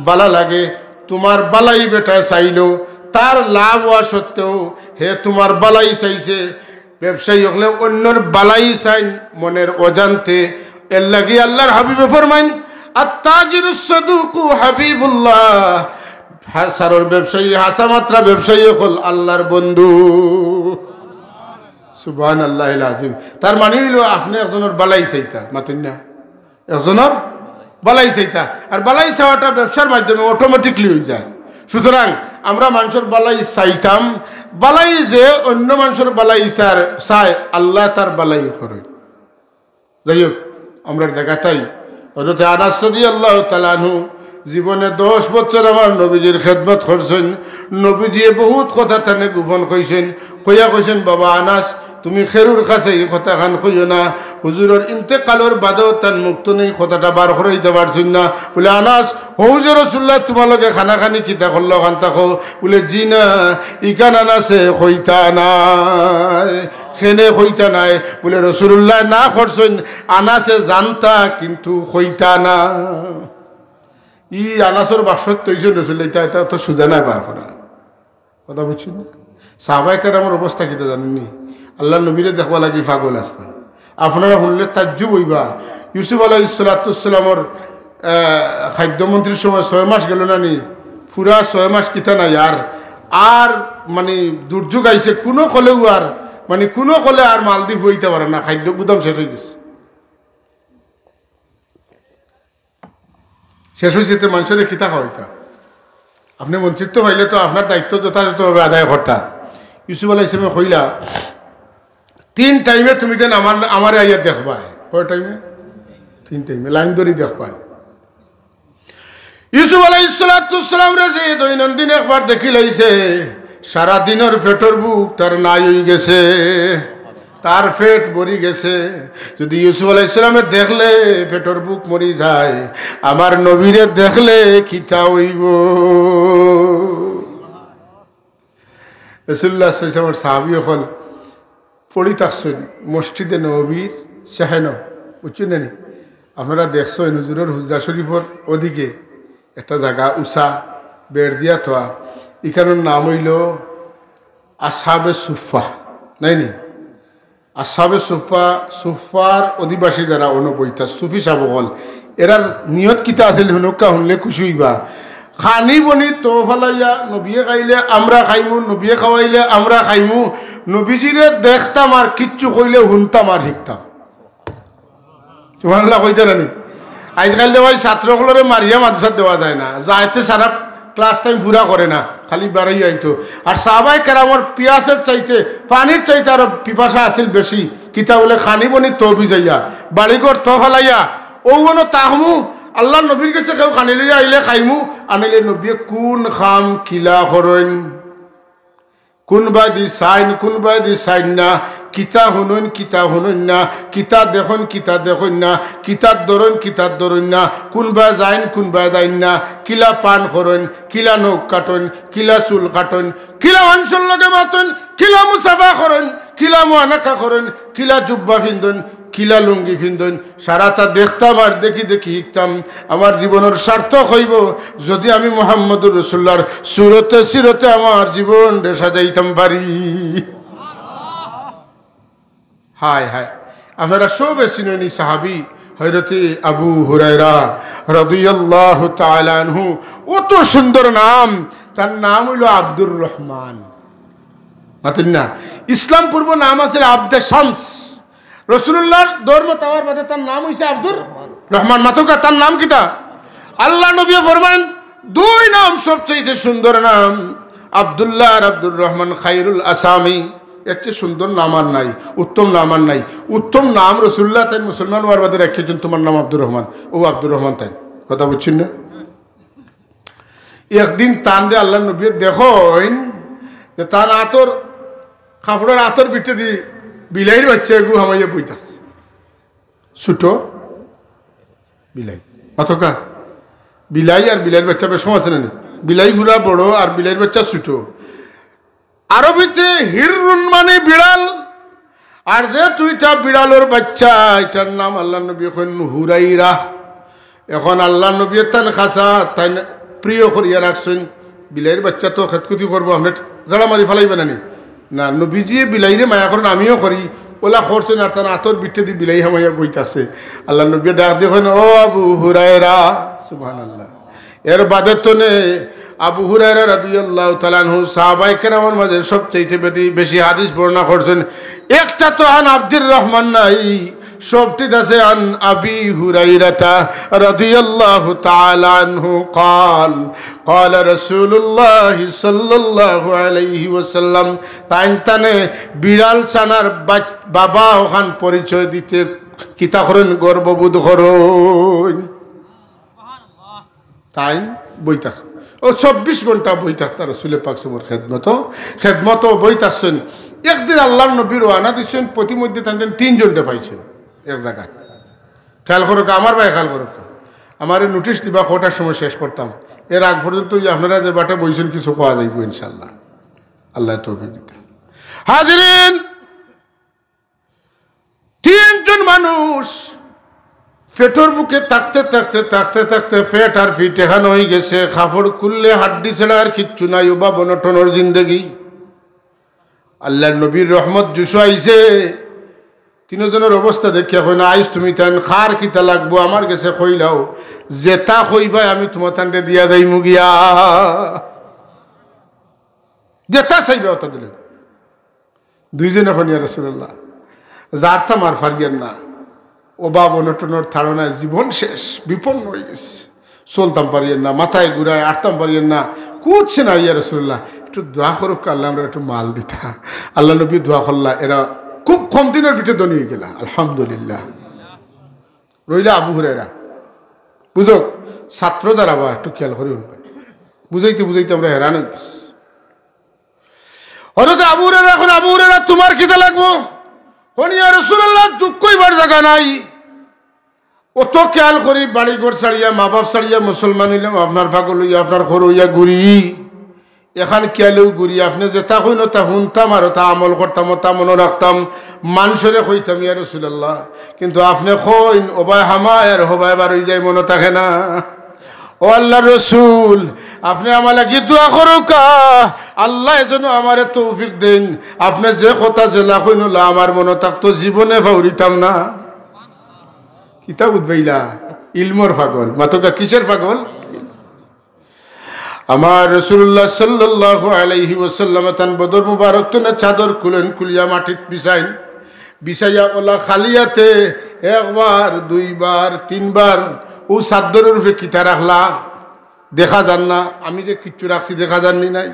বালা লাগে। তোমার বালাই বেটা চাইলো, তার লাভ হওয়া সত্ত্বেও হে তোমার বালাই চাইছে। ব্যবসায়ী হলে অন্যর বালাই চাই মনের অজান্তে। এর লাগি আল্লাহর হাবিবে ফরমাইন আত্তাজিরুস সাদুকু হাবিবুল্লাহ, হাসারর ব্যবসায়ী হাসা মাত্রা ব্যবসায়ী হল আল্লাহর বন্ধু। সুবহানাল্লাহিল আযীম। তার মানে হইল আপনি একজনের বালাই চাইতা, মাতুন না একজনের বালাই চাইতা, আর বালাই চাওয়াটা ব্যবসার মাধ্যমে অটোমেটিকলি হয়ে যায়। সুতরাং আমরা মানুষের বালাই চাইতাম বালাই যে অন্য মানুষের বালাই তার চায় আল্লাহ তার বালাই করে যাই হোক আমরা দেখাতাই হযরত আনাস রাদিয়াল্লাহু তাআলা আনহু জীবনে 10 বছর আমার নবীজির খেদমত করছেন নবীজি বহুত কথা তানে গোপন কইছেন কইছেন বাবা আনাস তুমি খেরুর কাছে এই কথা খান কইও না হুজুরের ইন্তেকালের বাদেও তার মুক্ত নেই কথাটা বার করাইতে পারছেন না বলে আনাস হুজুর রাসূলুল্লাহ তোমালোকে খানা খানি কিতা করলো খান তাকো বলে জি না ইকান আনাসে কইতা নাই খেনে কইতা নাই বলে রাসূলুল্লাহ না করছেন আনাসে জানতা কিন্তু কইতা না ই আনাসের বাসত তৈছেন রাসূলুল্লাহ এটা তো সুজা নাই বার করা কথা বুঝছেন সাহাবায়ে কেরামের অবস্থা কিতা জানেননি আল্লাহ নবীরে দেখবা লাগি পাগল আসতা আপনারা শুনলে তাজ্জুব হইবা ইউসুফ আলাইহিস সালামের খাদ্যমন্ত্রীর সময় 6 মাস গেল না নি পুরা 6 মাস কিতা নাই আর মানে দুর্যোগ আইছে কোনো কলেও আর মানে কোনো কলে আর মালদ্বীপ হইতে পারে না খাদ্য গুদাম শেষ হয়ে গেছে শেষ হয়েছে তো মানুষের কিতা খাওয়াইতা আপনি মন্ত্রিত্ব হইলে তো আপনার দায়িত্ব যথাযথভাবে আদায় করতা ইউসুফ আলাইহিস সালাম কইলা 3 টাইমে তুমি দেন আমার আইয়া দেখবা কয় টাইমে 3 টাইমে লাইন ধরি দেখবা ইউসুফ আলাইহিস সালাম রে যে দৈনন্দিন একবার দেখি লাইছে সারা দিনের পেটর বুক তার নাই হয়ে গেছে তার পেট ভরি গেছে যদি ইউসুফ আলাইহিস সালামের দেখলে পেটর বুক মরি যায় আমার নবীরে দেখলে কিতা হইব রাসূলুল্লাহ সাল্লাল্লাহু আলাইহি ওয়াসাল্লাম সাহাবী হল পড়ি থাকছেন মসজিদে নববীর শাহেন বুঝছেন না আপনারা দেখছেন হুজুরের হুজরা শরীফর ওদিকে একটা জায়গা উষা বেড় দিয়া থোয়া এখানের নাম হইল আসহাবে সুফা নাইনি আসহাবে সুফা সুফার অধিবাসী যারা অনুবৈতা সুফি সাবকল এরার নিয়ত কিতা আছিল হুনকা শুনলে খুশি হইবা খানি বনি তো ফলাইয়া নবিয়ে খাইলে আমরা খাইমু নবিয়ে খাওয়াইলে আমরা খাইমু নবীজিরে দেখতাম আর কিচ্ছু কইলে শুনতাম আর শিখতাম সুবহানাল্লাহ কইতে নানি আজকাল দেওয়াই ছাত্রগুলোরে মারিয়া মাদ্রাসাত দেওয়া যায় না যাইতে সারা ক্লাস টাইম পুরা করে না খালি বাড়াই আইতো আর সাহাবায়ে কেরামের পিয়াসের চাইতে পানির চাইতে আরো পিপাসা আছিল বেশি কিতা বলে খানি বনি তো ভিজাইয়া বাড়িঘর তো ফলাইয়া ওগুলো তাহমু আল্লাহ নবীর কাছে কেউ খানি লইয়া আইলে খাইমু আনিলে নবী কোন খাম কিলা করেন কোন বাদি সাইন না কিতা হুনুন না কিতা দেখুন না কিতার ধরুন না কোনবা যাইন না কিলা পান করেন কিলা নখ কাটন কিলা চুল কাটন কিলা মানুষের লগে মাতন কিলা মুসাফা করেন কিলা মুআনাকা করেন কিলা জুব্বা ফিন্দন কিলা লুঙ্গি ফিন্দন সারাটা দেখতাম আর দেখি শিখতাম আমার জীবনের সার্থক হইব যদি আমি মুহাম্মদুর রাসূলুল্লাহর সিরতে আমার জীবন সাজাইতাম পারি হায় হায় আপনারা সব চিনেন সাহাবী হযরতে আবু হুরায়রা রাদিয়াল্লাহু তাআলা আনহু কত সুন্দর নাম তার নাম হলো আব্দুর রহমান মাতুন না ইসলাম পূর্ব নাম আছে আব্দে শামস রাসূলুল্লাহর ধর্ম তাওয়ার বাদে তার নাম হইছে আব্দুর রহমান মাতুকা তার নাম কিটা আল্লাহ নবী ফরমান দুই নাম সবচেয়ে সুন্দর নাম আব্দুল্লাহ আর আব্দুর রহমান খায়রুল আসামি একটা সুন্দর নাম আর নাই উত্তম নাম আর নাই উত্তম নাম রাসূলুল্লাহ তাই মুসলমান হওয়ার বাদে রেখেছেন তোমার নাম আব্দুর রহমান ও আব্দুর রহমান তাই কথা বুঝছেন না একদিন তানরে আল্লাহ নবী দেখেন যে তার আতর কাপড়ের আতর বিটে দি বিলাইয়ের বাচ্চা এগু হামাইয়া বইতাছে ছোট বিলাই মাথকা বিলাই আর বিলাইয়ের বাচ্চা বেশ সময় আছে না বিলাই ফুলা বড় আর বিলাইয়ের বাচ্চা ছোট আরবিতে হিররুন মানে বিড়াল আর যে দুইটা বিড়ালের বাচ্চা এটার নাম আল্লাহ নবী এখন হুরাইরা এখন আল্লাহ নবী তান খাসা তাই প্রিয় করিয়া রাখছেন বিলাইয়ের বাচ্চা তো খেতকুতি করবো আপনার যারা মারি ফেলাইবে না নবীজি বিলাইরে মায়া করেন আমিও করি ওলা করছেন আর তার আতর বিটে দি বিলাই হামাইয়া বইতাছে আল্লাহ নবী ডাক দেখেন ও আবু হুরায়রা সুবহানাল্লাহ এর বাদে তো নে আবু হুরায়রা রাদিয়াল্লাহু তাআলা আনহু সাহাবায়ে কেরামের মাঝে সবচেয়ে বেশি হাদিস বর্ণনা করছেন একটা তো আন আব্দুর রহমান নাই সবটি আছে আন আবি হুরাইরাতা রাদিয়াল্লাহু তাআলা আনহু قال قال رسول الله صلى الله عليه وسلم তাইনতানে বিড়াল ছানার বাবা ওখান পরিচয় দিতে কিতা করেন গর্ববোধ করেন সুবহানাল্লাহ তাই বই থাক ও 24 ঘন্টা বই থাকতা রাসূলের পাক সাল্লাল্লাহু খেদমত বই থাকছেন একদিন আল্লাহর নবীর ওয়ানা দিছেন প্রতিমধ্যে তাদের 3 জনকে পাইছেন এক জায়গায় খেয়াল করো আমার ভাই খেয়াল করো আমার নোটিশ দিবা কটার সময় শেষ করতাম এর আগ পর্যন্ত আপনারা যে বাটে বইছেন কিছু পাওয়া যাইব ইনশাআল্লাহ আল্লাহ তৌফিক দিতে হাজিরিন 3 জন মানুষ পেটর বুকে থাকতে থাকতে থাকতে থাকতে পেট আর ফিট এখানে হয়ে গেছে কাপড় খুললে হাড্ডি ছাড়া আর কিচ্ছু নাই ওবা বনটনের জিন্দগি আল্লাহর নবীর রহমত জুসু আইছে 3 জনের অবস্থা দেখিয়া কই না আইস তুমি তান খার কিতা লাগবো আমার কাছে কইলাও যেটা কইবা আমি তোমার তান্ডে দিয়া যাইমু গিয়া যেটা চাইবে ওটা দিলে 2 জন এখন ইয়া রাসূলুল্লাহ যার তামার ফারিয়ান না ও বাবা নটনর ধারণায় জীবন শেষ বিপন্ন হয়ে গেছে চলতাম পারিয়েন না মাথায় ঘুরায় আটতাম পারিয়েন না কুচ্ছে না ইয়া রাসূলুল্লাহ একটু দোয়া করুক আল্লাহ আমরা একটু মাল দিতা আল্লাহ নবী দোয়া করলা এরা খুব কম দিনের ভিতরে ধনী হয়ে গেলা আলহামদুলিল্লাহ রইলা আবু হুরায়রা বুঝো ছাত্র দ্বারা বা একটু খেয়াল করি বুঝাইতে বুঝাইতে আমরা হেরান হয়ে গেছি হঠাৎ আবু হুরায়রা এখন আবু হুরায়রা তোমার কিতা লাগবো ইয়া রাসূলুল্লাহ দুঃখ কইবার জায়গা নাই অত খেয়াল করি বাড়ি ঘর ছাড়িয়া মা বাপ ছাড়িয়া মুসলমান হইলাম আপনার পাগল হইয়া আপনার ঘর হইয়া ঘুরি এখান খেয়ালেও ঘুরি আপনি যেটা কইন তা শুনতাম আর তা আমল করতাম তা মনে রাখতাম মানুষরে কইতাম ইয়া রাসূলুল্লাহ কিন্তু আপনি কইন ওবাই হামায় আর হবাই বার হয়ে যায় মনে থাকে না ও আল্লাহর রাসূল আপনি আমার লাগি দোয়া করুক আল্লাহ যেন আমারে তৌফিক দেন আপনি যে কথা জেলা কইনলা আমার মনে থাকতো জীবনে ভাউরিতাম না কিতাব উদ্বাইলা ইলমর পাগল মাতকা কিসের পাগল আমার রাসূলুল্লাহ সাল্লাল্লাহু আলাইহি ওয়াসাল্লাম তান বদর মুবারক তো না চাদর খুলেন খুলিয়া মাটিত বিছাইয়া ওলা খালিয়াতে একবার দুইবার তিনবার ও চাদরের উপরে কিতা রাখলা দেখা যান না আমি যে কিচ্ছু রাখছি দেখা যাননি নাই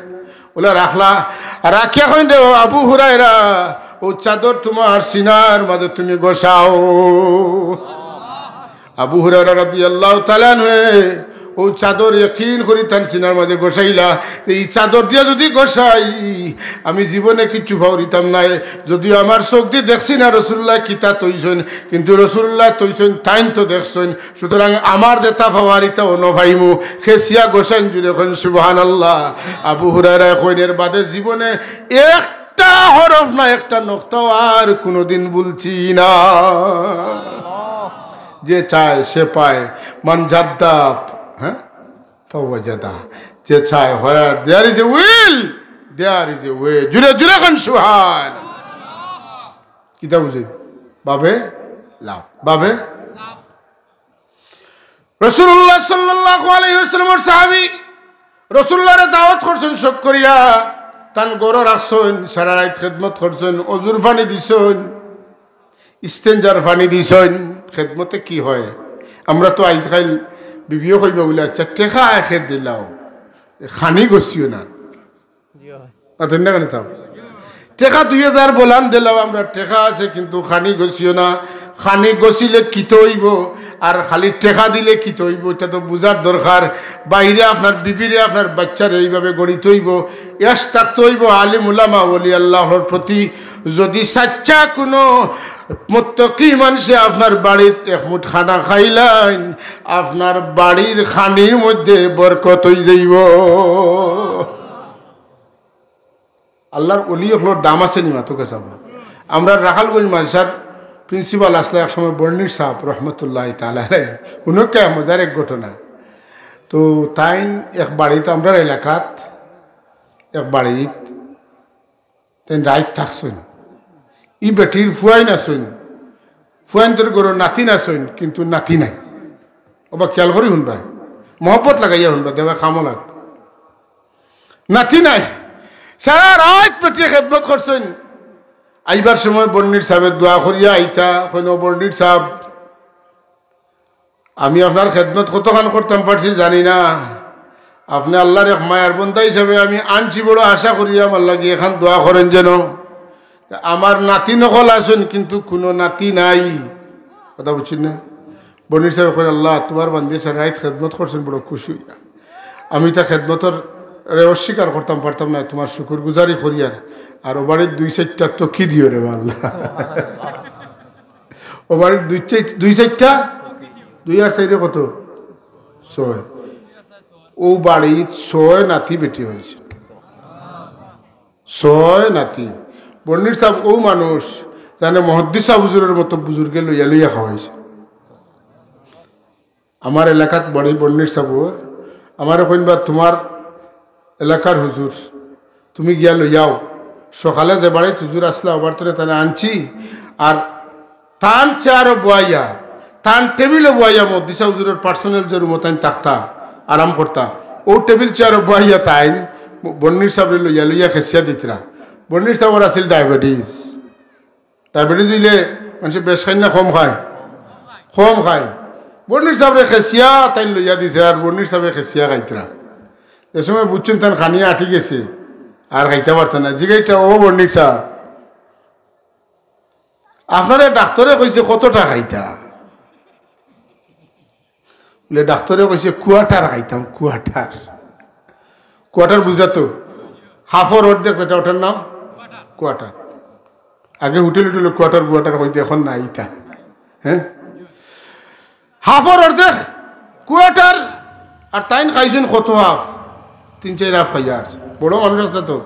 ওলা রাখলা রাখিয়া কইন রে আবু হুরায়রা ও চাদর তোমার সিনার মাঝে তুমি গোছাও আবু হুরায়রা রাদিয়াল্লাহু তাআলা আনহু ও চাদর ইয়াকিন করি তান সিনার মাঝে গোছাইলা এই চাদর দিয়া যদি গোছাই আমি জীবনে কিচ্ছু ভাউরিতাম নাই যদিও আমার চোখ দিয়ে দেখছি না রাসূলুল্লাহ কিতা তৈছেন কিন্তু রাসূলুল্লাহ তৈছেন তাইন তো দেখছেন সুতরাং আমার যেটা ভাবারিতা অন্য ভাইমু খেসিয়া গোছাইন জুড়ে কইন সুবহানাল্লাহ আবু হুরায়রা কইনের বাদে জীবনে একটা হরফ না একটা নক্তাও আর কোনোদিন বলছি না যে চায় সে পায় মান জাদ্দা হ্যাঁ ফাওয়াজাদা যে চায় হয় there is a will there is a way জুড়ে জুড়ে কোন সুবহানাল্লাহ কিতা বুঝি বাবে লাভ বাবে লাভ রাসূলুল্লাহ সাল্লাল্লাহু আলাইহি ওয়াসাল্লামের সাহাবী রাসূলুল্লাহর দাওয়াত করছেন সব করিয়া তান গরো রাখছেন সারা রাত খেদমত করছেন অজুর পানি দিছেন ইস্তেঞ্জার পানি দিছেন খেদমতে কি হয় আমরা তো আজকাল বিবিও কইবা বলে আচ্ছা টেকা খেত দিলাও খানি গছিও না না কেন চাও টেকা 2000 বলান দিলাও আমরা টেকা আছে কিন্তু খানি গছিও না খানি গছিলে কিতে হইব আর খালি টেকা দিলে কিতে হইব এটা তো বুঝার দরকার বাইরে আপনার বিবিরে আপনার বাচ্চারে এইভাবে গড়িতে হইব ইয়াস থাকতে হইব আলিম উলামা ওলি আল্লাহর প্রতি যদি সাচ্চা কোনো মুত্তাকি মানুষে আপনার বাড়ির এক মুঠ খানা খাইলেন আপনার বাড়ির খানির মধ্যে বরকত হয়ে যাইব আল্লাহর ওলি হলোর দাম আছে নি মাতকে সাহেব আমরা রাখালগঞ্জ মাদ্রাসার প্রিন্সিপাল আসলে এক সময় বর্ণিক সাহেব রহমতুল্লাহ তাআলা উনকে মজার এক ঘটনা তো তাই এক বাড়িতে আমরা এলাকাত এক বাড়িত তাই রাইত থাকছেন ই বেটির ফুয়াই নাচইন ফুয়াইনদের গরু নাতি নাচইন কিন্তু নাতি নাই ওবা খেয়াল করি শুনবা মহব্বত লাগাইয়া শুনবা দেবা খামো লাগ নাতি নাই সারা রাত পেটিয়ে খেদমত করছেন আইবার সময় বন্নির সাহেবের দোয়া করিয়া আইতা কেন বন্নির সাহেব আমি আপনার খেদমত কতক্ষণ করতাম পারছি জানি না, আপনি আল্লাহর এক মায়ার বন্ধা হিসাবে আমি আনছি, বড় আশা করিয়া আমার লাগে এখান দোয়া করেন যেন। আমার নাতি নকল আসুন কিন্তু কোনো নাতি নাই, কথা বুঝছেন না। বনির সাহেব করেন আল্লাহ তোমার বান্দি রাইত খেদমত করছেন, বড় খুশি হইয়া আমি তা খেদমতর অস্বীকার করতাম পারতাম না, তোমার শুকুর গুজারি করিয়ার। আর ও বাড়ির 2-4টা তো কি দিও রে আল্লাহ, ও বাড়ির 2-4টা 2 আর 4 কত 6, ও বাড়ির 6 নাতি বেটি হয়েছে, 6 নাতি। বন্নির সাহেব ও মানুষ জানে মহদ্দিস সাহেব হুজুরের মতো বুজুর্গে লইয়া লইয়া খাওয়াইছে। আমার এলাকাত বড়ি বন্নির সাহেবর আমার কইনবা তোমার এলাকার হুজুর তুমি গিয়া লইয়াও, সকালে যে বাড়িত হুজুর আসলা আবার তোরে তানে আনছি, আর তান চেয়ারও বয়াইয়া তান টেবিলও বয়াইয়া মহদ্দিস হুজুরের পার্সোনাল যে রুমো তাইন থাকতা আরাম করতা, ও টেবিল চেয়ারও বয়াইয়া তাইন বন্নির সাহেব লইয়া লইয়া খেসিয়া দিতরা। বন্নির সাহেবের আছিল ডায়াবেটিস, ডায়াবেটিস হইলে মানুষ বেশ খাই না কম খায়, কম খায়। বন্নির সাহেবরে খেসিয়া তাই লইয়া দিছে, আর বন্নির সাহেবে খেসিয়া খাইতরা। এ সময় বুঝছেন তান খানিয়া আটি গেছে আর খাইতে পারত না। জিগাইটা ও বন্নির সাহেব আপনারে ডাক্তারে কইছে কতটা খাইতা, বলে ডাক্তারে কইছে কোয়াটার খাইতাম, কোয়াটার বুঝলা তো, হাফর অর্ধেক যেটা ওটার নাম কোয়াটার। আগে হোটেল কোয়াটার হইতে এখন নাই তা, হ্যাঁ হাফর অর্ধেক কোয়াটার। আর তাইন খাইছেন কত হাফ, 3-4 হাফ খাইয়া আসছে। বড় মানুষ আসতে তো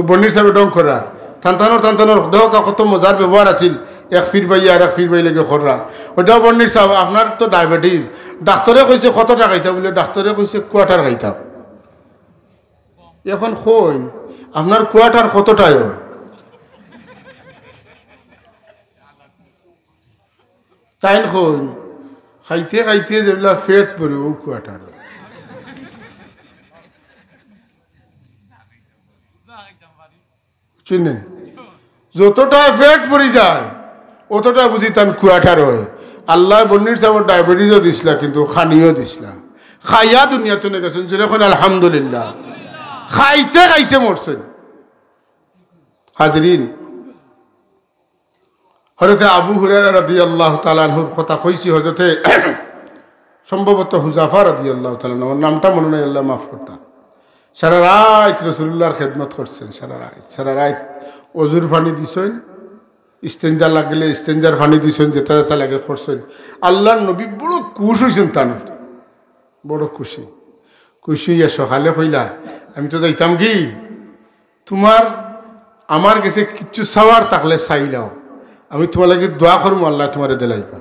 বন্নির সাহেব ডং করা থানতানোর দেহ কত মজার ব্যবহার আছিল, এক ফির বাইয়া আর এক ফির বাই লেগে খররা। ওটাও বন্নির সাহেব আপনার তো ডায়াবেটিস, ডাক্তারে কইছে কতটা খাইতাম, বলে ডাক্তারে কইছে কোয়াটার খাইতাম। এখন কইন আপনার কোয়াটার কতটাই হয়, তাইন কইন খাইতে খাইতে যেগুলা ফেট পড়ব কোয়াটার, শুনেন যতটা ফেট পড়ি যায় অতটা বুঝি তান কোয়াটার হয়। আল্লাহ বন্নির সাহেব ডায়াবেটিসও দিছিলা কিন্তু খানিও দিছিলা, খাইয়া দুনিয়াতে নিয়ে গেছেন যেরকম আলহামদুলিল্লাহ, খাইতে খাইতে মরছেন। হাজরিন, হযরতে আবু হুরায়রা রাদিয়াল্লাহু তাআলা আনহুর কথা কইছি, হযরতে সম্ভবত হুজাফা রাদিয়াল্লাহু তাআলা, আমার নামটা মনে নাই, আল্লাহ মাফ করতা। সারা রাত রাসূলুল্লাহর খেদমত করছেন, সারা রাত অজুর পানি দিছেন, ইস্তেঞ্জা লাগলে ইস্তেঞ্জার পানি দিছেন, যেটা যেটা লাগে করছেন। আল্লাহর নবী বড় খুশি হয়েছেন, তার বড় খুশি হইয়া সকালে কইলা আমি তো যাইতাম কি, তোমার আমার কাছে কিচ্ছু চাওয়ার থাকলে চাইলাও, আমি তোমার লাগে দোয়া করবো, আল্লাহ তোমার দিলাইবা।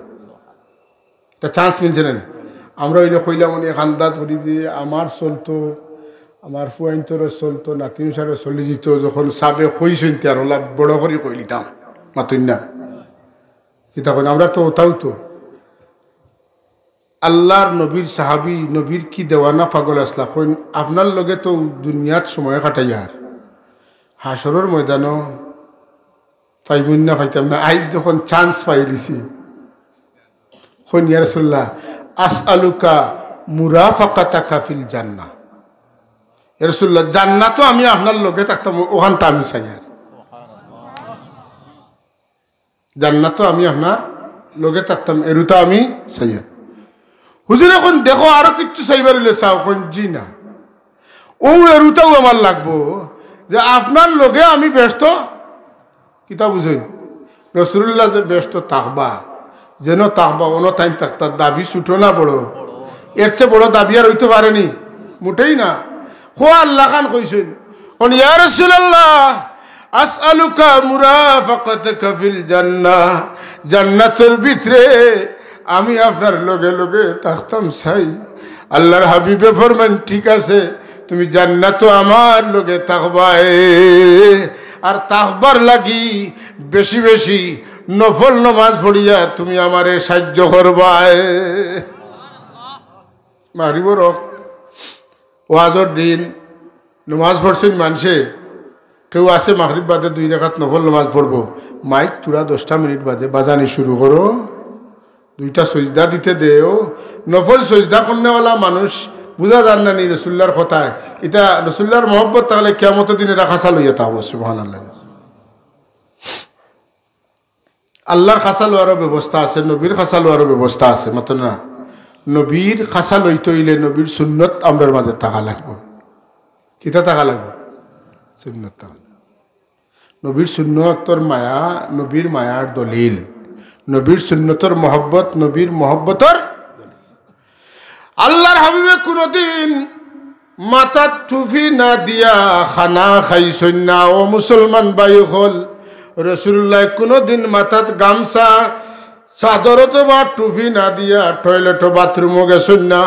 একটা চান্স মিলছে না। আমরা ওইটা কইলাম উনি আন্দাজ করি দিয়ে আমার চলতো, আমার ফুয়াইন্তরও চলতো, নাতিন সারও চলি যেত, যখন চাবে কইছেন তার ওলা বড় করে কই লিতাম মাতুন না কি তখন আমরা তো ওটাও তো আল্লাহর নবীর সাহাবি, নবীর কি দেওয়ানা পাগল আসলা কইন আপনার লগে তো দুনিয়াত সময় কাটাই, আর হাসরের ময়দানও পাইবেন না, পাইতাম না। আজ যখন চান্স পাই দিছি কইন ইয়া রাসূলুল্লাহ আসআলুকা মুরাফাকাতাকা ফিল জান্নাহ, ইয়া রাসূলুল্লাহ জান্নাতও আমি আপনার লগে থাকতাম, ওখানটা আমি চাই, আর জান্নাতও আমি আপনার লগে থাকতাম, এরুতা আমি চাই। হুজুর এখন দেখো আরো কিচ্ছু চাইবার হইলে চাও, কোন জি না, ও এরুতাও আমার লাগবো যে আপনার লগে আমি ব্যস্ত, কিতা বুঝেন রাসূলুল্লাহ যে ব্যস্ত থাকবা, যেন থাকবা অন্য টাইম থাকতা, দাবি ছুটো না বড়, এর চেয়ে বড় দাবি আর হইতে পারেনি মোটেই না। হো আল্লাহ খান কইছেন কোন ইয়া রাসূলুল্লাহ আসআলুকা মুরাফাকাতাকা ফিল জান্নাহ, জান্নাতের ভিতরে আমি আপনার লগে লগে থাকতাম চাই। আল্লাহর হাবিবে ফরমান ঠিক আছে, তুমি জান্নাত আমার লগে থাকবা, আর তাকবার লাগি বেশি বেশি নফল নমাজ পড়িয়া তুমি আমারে সাহায্য করবা। মারিব রক্ত ওয়াজর দিন নমাজ পড়ছেন মানুষে, কেউ আসে মাগরিব বাদে 2 রাকাত নফল নামাজ পড়বো, মাইক তোরা 10টা মিনিট বাদে বাজানি শুরু করো, 2টা সজদা দিতে দেও। নফল সজদা করনেওয়ালা মানুষ বুঝা যান না নি রসুল্লার কথায়, এটা রসুল্লার মহব্বত তাহলে কিয়ামতের দিনে রাখা চালু যেতে হবে। সুবহানাল্লাহ। আল্লাহর খাসা লওয়ারও ব্যবস্থা আছে, নবীর খাসা লওয়ারও ব্যবস্থা আছে। মত না, নবীর খাসা লইতে হইলে নবীর সুন্নত আমরার মাঝে থাকা লাগবে। কিতা থাকা লাগবে? সুন্নত থাকা। নবীর সুন্নতর মায়া নবীর মায়ার দলিল, নবীর সুন্নতর মহব্বত নবীর মহব্বতর। আল্লাহর হাবিবে কোনদিন মাথার টুপি না দিয়া খানা খাইছেন না। ও মুসলমান ভাই হল, রসুল্লাহ কোনদিন মাথাত গামছা চাদর অথবা টুপি না দিয়া টয়লেট বাথরুমও গেছেন না।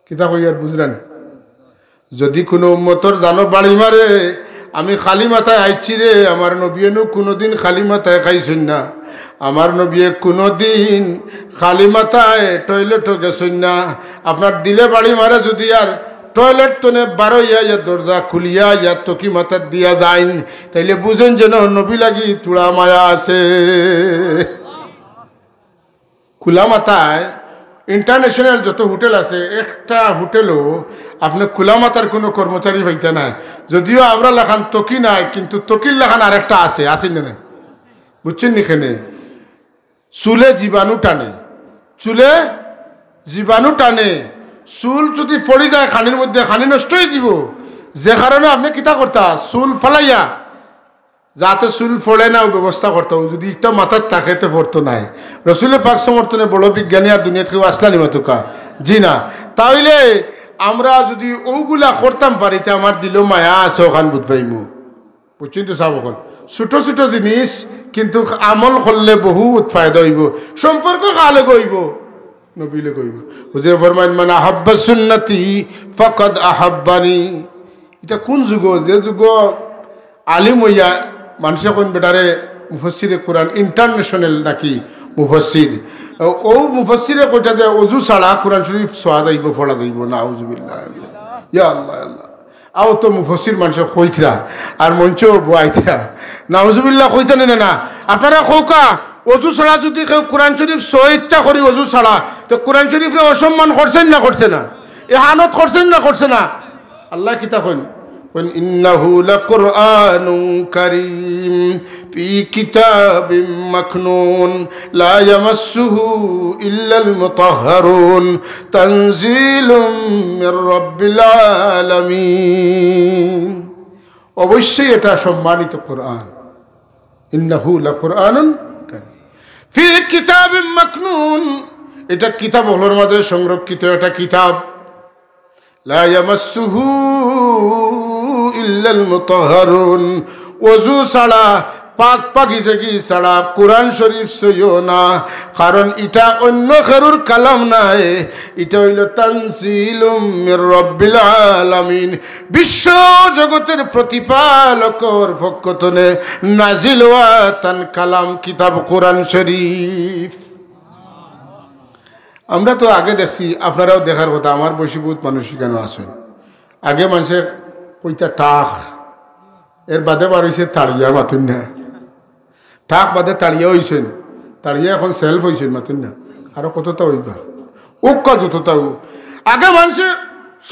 কিতা কই আর বুঝলেন? যদি কোনো উম্মতর জানো বাড়ি মারে আমি খালি মাথায় আইছি রে, আমার নবীনু কোনোদিন খালি মাথায় খাইছেন না, আমার নবী কোনোদিন খালি মাথায় টয়লেটও গেছেন না। আপনার দিলে বাড়ি মারে যদি আর টয়লেট তনে বারোইয়া ইয়া দরজা খুলিয়া ইয়া তকি মাথার দিয়া যাইন, তাইলে বুঝেন যেন নবী লাগি তুড়া মায়া আছে। খোলা মাথায় ইন্টারন্যাশনাল যত হোটেল আছে, একটা হোটেলও আপনি খোলা মাথার কোনো কর্মচারী পাইতে নাই। যদিও আমরা লেখান তকি নাই, কিন্তু তকির লেখান আরেকটা আছে, আসেন না? বুঝছেন নিখানে চুলে জীবাণু টানে, চুলে জীবাণু টানে। চুল যদি পড়ে যায় খানির মধ্যে, খানি নষ্ট হয়ে যাব। যে কারণে আপনি কিতা করতা, চুল ফলাইয়া যাতে চুল ফোড়ে না ব্যবস্থা করতে হবে। যদি একটা মাথার থাকে তো পড়তো নাই। রসুলের পাক সমর্থনে বড় বিজ্ঞানী আর দুনিয়াতে কেউ আসলা নি মাতুকা? জি না। তাইলে আমরা যদি ওগুলা করতাম পারিতে আমার দিলেও মায়া আছে, ওখান বুধ পাইমু। বুঝছেন তো সব? ওখান ছোট ছোট জিনিস, কিন্তু আমল করলে বহুত ফায়দা হইব, সম্পর্ক কালে গইব, নবীলে গইব। হুজুর ফরমাইন মান আহাব্বা সুন্নতি ফাকাদ আহাব্বানি। এটা কোন যুগ? যে যুগ আলিম হইয়া মানুষে কোন বেটারে মুফাসসিরে কোরআন ইন্টারন্যাশনাল নাকি মুফাসসির, ও মুফাসসিরে কইটা যে ওযু ছাড়া কোরআন শরীফ সোয়া যাইব, পড়া যাইব না। আউযুবিল্লাহ। ইয়া আল্লাহ আল্লাহ। আও তো মুফাসসির মানুষে কইতরা আর মঞ্চ বয়াইতরা, নাউযুবিল্লাহ কইতেন না। আপনারা কৌকা ওযু ছাড়া যদি কেউ কোরআন শরীফ সোয়া ইচ্ছা করি ওযু ছাড়া, তো কোরআন শরীফে অসম্মান করছেন না করছে না? ইহানত করছেন না করছে না? আল্লাহ কিতা কইন? إنه لقرآن كريم في كتاب مكنون لا يمسه إلا المطهرون تنزيل من رب العالمين। অবশ্যই এটা সম্মানিত কোরআন। ইন্নাহু লাকুরআনুন কারীম ফি কিতাবিম মাকনুন, এটা কিতাব হলোর মধ্যে সংরক্ষিত একটা কিতাব। লা ইয়ামাসসুহু ইল্লাল মুতাহহারুন, ওযু ছাড়া পাক পাকিজাগি ছাড়া কোরআন শরীফ সইও না, কারণ এটা অন্য কারোর কালাম নাই। এটা হইল তানজিলুম মির রাব্বিল আলামিন, বিশ্ব জগতের প্রতিপালকের পক্ষ থেকে নাজিল হওয়া তান কালাম কিতাব কোরআন শরীফ। আমরা তো আগে দেখছি, আপনারাও দেখার কথা, আমার বয়সী বহুত মানুষ কেন আসেন। আগে মানুষের কইতা টাক, এর বাদে বার হয়েছে তাড়িয়া, মাতুন না? টাক বাদে তাড়িয়া হয়েছেন, তাড়িয়া এখন সেলফ হয়েছেন, মাতুন না? আরো কতটা হইবা ওকা যতটাও। আগে মানুষে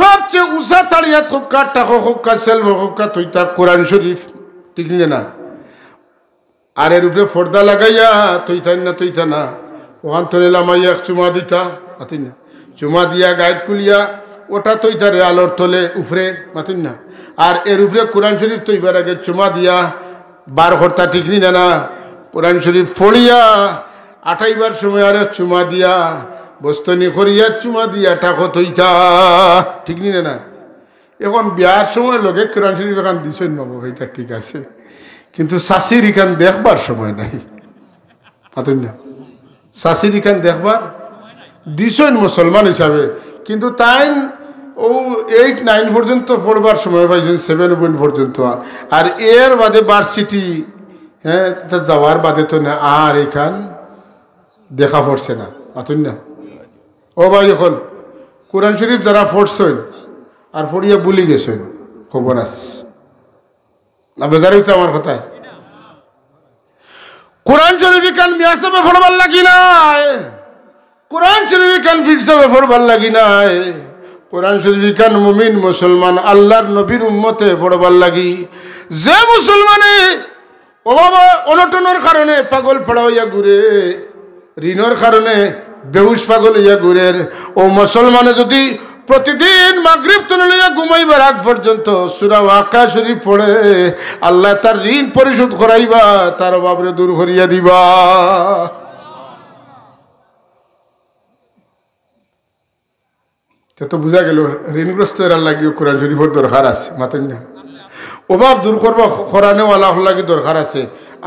সবচেয়ে উষা তাড়িয়া হোক্কা, টাক হোক্কা, সেলফ হোক্কা, তৈতা কোরআন শরীফ, ঠিক না? আর এর উপরে পর্দা লাগাইয়া তৈতান না, তৈতা না, ওখান তো লামাইয়া চুমা দিতা, মাতুন না? চুমা দিয়া গাইড কুলিয়া ওটা তৈতারে আলোর তলে উপরে, মাতুন না? আর এর উপরে কোরআন শরীফ তৈবার আগে চুমা দিয়া বার কর্তা, ঠিক না? না, কোরআন শরীফ ফড়িয়া আটাইবার সময় আরে চুমা দিয়া বস্তনি করিয়া চুমা দিয়া টাকা তৈতা, ঠিক না? না, এখন বিয়ার সময় লগে কোরআন শরীফ এখান দিছেন বাবু, এটা ঠিক আছে, কিন্তু শাশির এখান দেখবার সময় নাই, মাতুন না? শাশির এখান দেখবার দিছেন মুসলমান হিসাবে, কিন্তু তাই ও 8-9 পর্যন্ত পড়বার সময় পাইছেন, 7 পর্যন্ত। আর এর বাদে ভার্সিটি, হ্যাঁ, যাওয়ার বাদে তো না আর এখান দেখা পড়ছে না, মাতুন না? ও ভাই, এখন কোরআন শরীফ যারা পড়ছেন আর পড়িয়া ভুলি গেছেন, খবর আছে, না বেজার হইতো আমার কথায় কোরআন শরীফ কান মিয়াসবে পড়বার লাগি নাই কোরআন শরীফ কান ফিরসবে পড়বার লাগি নাই কোরআন শরীফ কান মুমিন মুসলমান আল্লাহর নবীর উম্মতে পড়বার লাগি যে মুসলমানে ও বাবা অনটনের কারণে পাগল পড়া হইয়া ঘুরে ঋণের কারণে বেহুশ পাগল হইয়া ঘুরে ও মুসলমানে যদি প্রতিদিন মাগরিব তুলে লইয়া ঘুমাইবার আগ পর্যন্ত সূরা ওয়াকিয়া শরীফ পড়ে আল্লাহ তার ঋণ পরিশোধ করাইবা তার অভাবরে দূর করিয়া দিবা তো বুঝা গেল ঋণগ্রস্ত এর লাগিও কোরআন শরীফের দরকার আছে মাতেন না অভাব দূর করবা কোরআনেওয়ালা লাগি দরকার আছে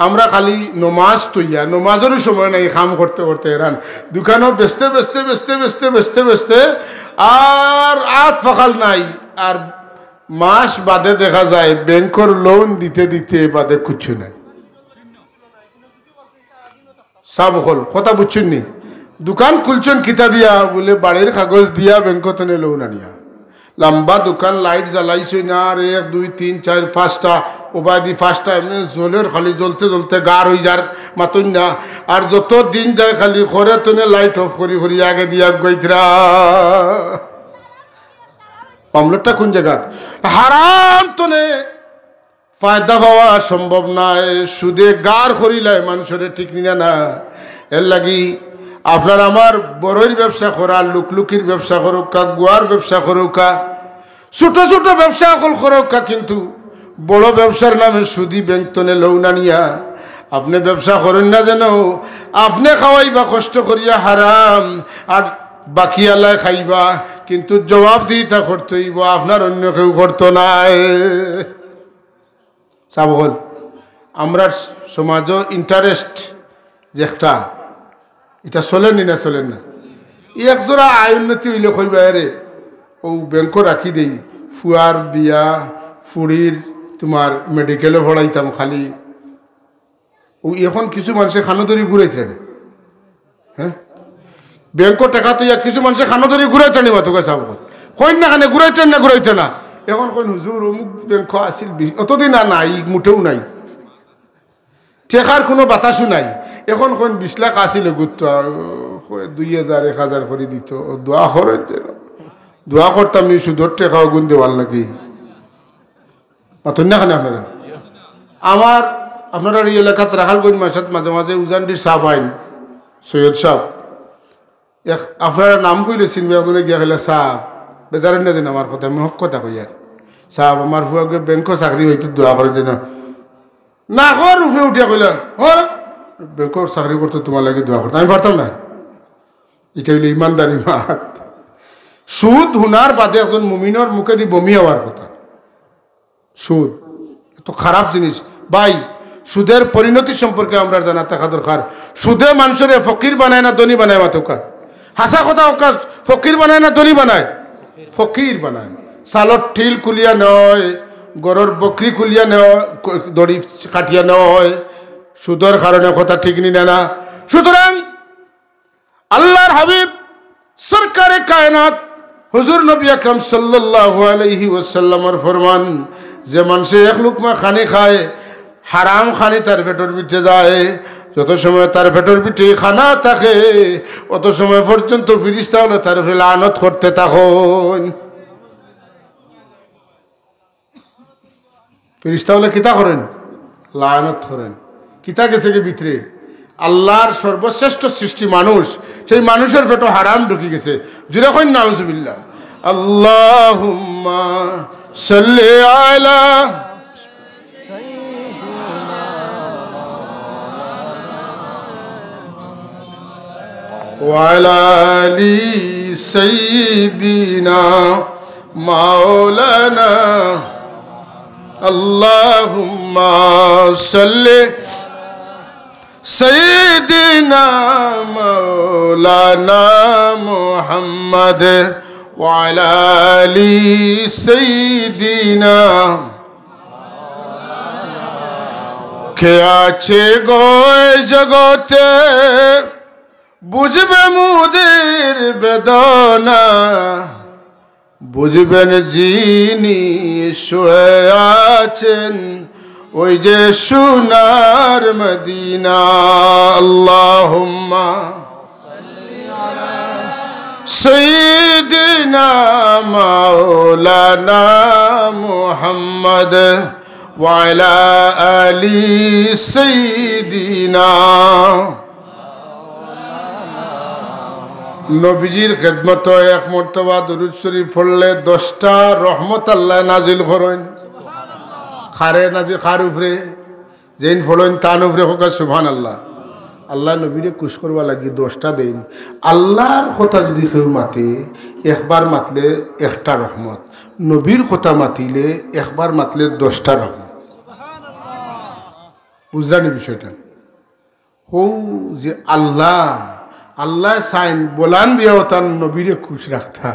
আমরা খালি নমাজ তৈয়া নমাজেরও সময় নাই কাম করতে করতে এরান দোকানও বেচতে বেচতে বেচতে বেচতে বেচতে বেচতে আর আত ফাকাল নাই আর মাস বাদে দেখা যায় ব্যাংকের লোন দিতে দিতে বাদে কিছু নাই সব হল কথা বুঝছেন নি দোকান খুলছেন কিতা দিয়া বলে বাড়ির কাগজ দিয়া ব্যাংকত লোন আনিয়া লম্বা দোকান লাইট জ্বালাইছে না আর 1 2 3 4 5টা ওবাদি 5টা এমনি জলের খালি জ্বলতে জ্বলতে গার হয়ে যার মাতুন না আর যত দিন যায় খালি ঘরে তনে লাইট অফ করি করি আগে দিয়া গইতরা মামলাটা কোন জায়গার হারাম তনে ফায়দা পাওয়া সম্ভব নয় সুদে গার করিলাই মানুষের ঠিক নিনা না এর লাগি আপনার আমার বড়ইর ব্যবসা করা লুকলুকির ব্যবসা করুকা গুয়ার ব্যবসা করুকা ছোট ছোট ব্যবসা করুকা কিন্তু বড় ব্যবসার নামে সুদি ব্যাংক তনে লৌনা নিয়া আপনি ব্যবসা করেন না যেন আপনি খাওয়াইবা কষ্ট করিয়া হারাম আর বাকি আল্লাহ খাইবা কিন্তু জবাব দিতা করতে হইব আপনার অন্য কেউ করতো নাই সব হল আমরা সমাজও ইন্টারেস্ট যে একটা এটা চলেনি না চলেন না একজোড়া আয় উন্নতি হইলে কইবা রে ও ব্যাংক রাখি দেই ফুয়ার বিয়া ফুড়ির তোমার মেডিকেলে পড়াইতাম খালি ও এখন কিছু মানুষে খানো ধরি ঘুরাইতে না হ্যাঁ ব্যাংক টাকা তো কিছু মানুষে খানো ধরি ঘুরাইতে নি মাতো সাব কইন না খানে ঘুরাইতেন না ঘুরাইতে না এখন কইন হুজুর অমুক ব্যাংক আসিল অতদিন আর নাই মুঠেও নাই টেকার কোনো বাতাসও নাই এখন কোন 20 লাখ আসিল গুরুত্ব 2000 1000 করে দিত দোয়া করেন দোয়া করতাম নি সুদর টেকাও গুণ দেওয়ার নাকি মাতুন না খানে আপনারা আমার আপনারা এই এলাকাত রাখালগঞ্জ মাসাত মাঝে মাঝে উজানডির সাহ আইন সৈয়দ সাহ আপনারা নাম কইলে চিনবে একজনে গিয়া খেলে সাহ বেদারেন না দিন আমার কথা আমি হক কথা কই আর সাহ আমার ফুয়াকে ব্যাংক চাকরি হইতো দোয়া করেন দিন না কর উঠে উঠিয়া কইলা হ্যাঁ ব্যাংকর চাকরি করতে তোমার লাগে দোয়া করতে আমি পারতাম না এটা হইলে ইমানদারি মাত সুদ হুনার বাদে একজন মুমিনের মুখে দিয়ে বমি হওয়ার কথা সুদ এত খারাপ জিনিস ভাই সুদের পরিণতি সম্পর্কে আমরা জানা থাকা দরকার সুদে মানুষের ফকির বানায় না ধনী বানায় মাতুকা হাসা কথা ওকা ফকির বানায় না ধনী বানায় ফকির বানায় সালত ঠিল কুলিয়া নয় গরুর বকরি কুলিয়া নেওয়া দড়ি কাটিয়া নেওয়া হয় সুদের কারণে কথা ঠিক নি না সুতরাং আল্লাহর হাবিব সরকারে কায়নাত হুজুর নবী আকরাম সাল্লাল্লাহু আলাইহি ওয়াসাল্লামের ফরমান যে মানুষে এক লুকমা খানি খায় হারাম খানি তার পেটের ভিতরে যায় যত সময় তার পেটের ভিতরে খানা থাকে অত সময় পর্যন্ত ফেরেশতা হলো তার উপরে লানত করতে থাকুন ফেরেশতা হলে কিতা করেন লানত করেন কিতা গেছে কি ভিতরে আল্লাহর সর্বশ্রেষ্ঠ সৃষ্টি মানুষ সেই মানুষের পেটে হারাম ঢুকে গেছে জুড়ে কইন নাউজুবিল্লাহ আল্লাহুম্মা সাল্লি আলা ওয়া আলা আলি সাইয়্যিদিনা মাওলানা আল্লাহুম্মা সাল্লি سيدنا مولانا محمد وعلى آل سيدنا কে আছে গো জগতে বুঝবে মুদের বেদনা বুঝবেন যিনি শুয়ে আছেন ওই যে সোনার মদিনা আল্লাহুম্মা সাইয়্যিদিনা মাওলানা মুহাম্মদ ওয়া আলা আলি সাইয়্যিদিনা নবীজির খেদমত এক মর্তবা দুরূদ শরীফ পড়লে 10টা রহমত আল্লাহ নাজিল করেন খারে নাজিল খার উপরে যেন ফলন তান উপরে হোক সুবহানাল্লাহ আল্লাহ নবীরে খুশ করবা লাগি 10টা দেন আল্লাহর কথা যদি কেউ মাতে একবার মাতলে একটা রহমত নবীর কথা মাতিলে একবার মাতলে 10টা রহমত বুঝলেন বিষয়টা হো যে আল্লাহ আল্লাহ সাইন বলান দিয়েও তার নবীরে খুশ রাখতা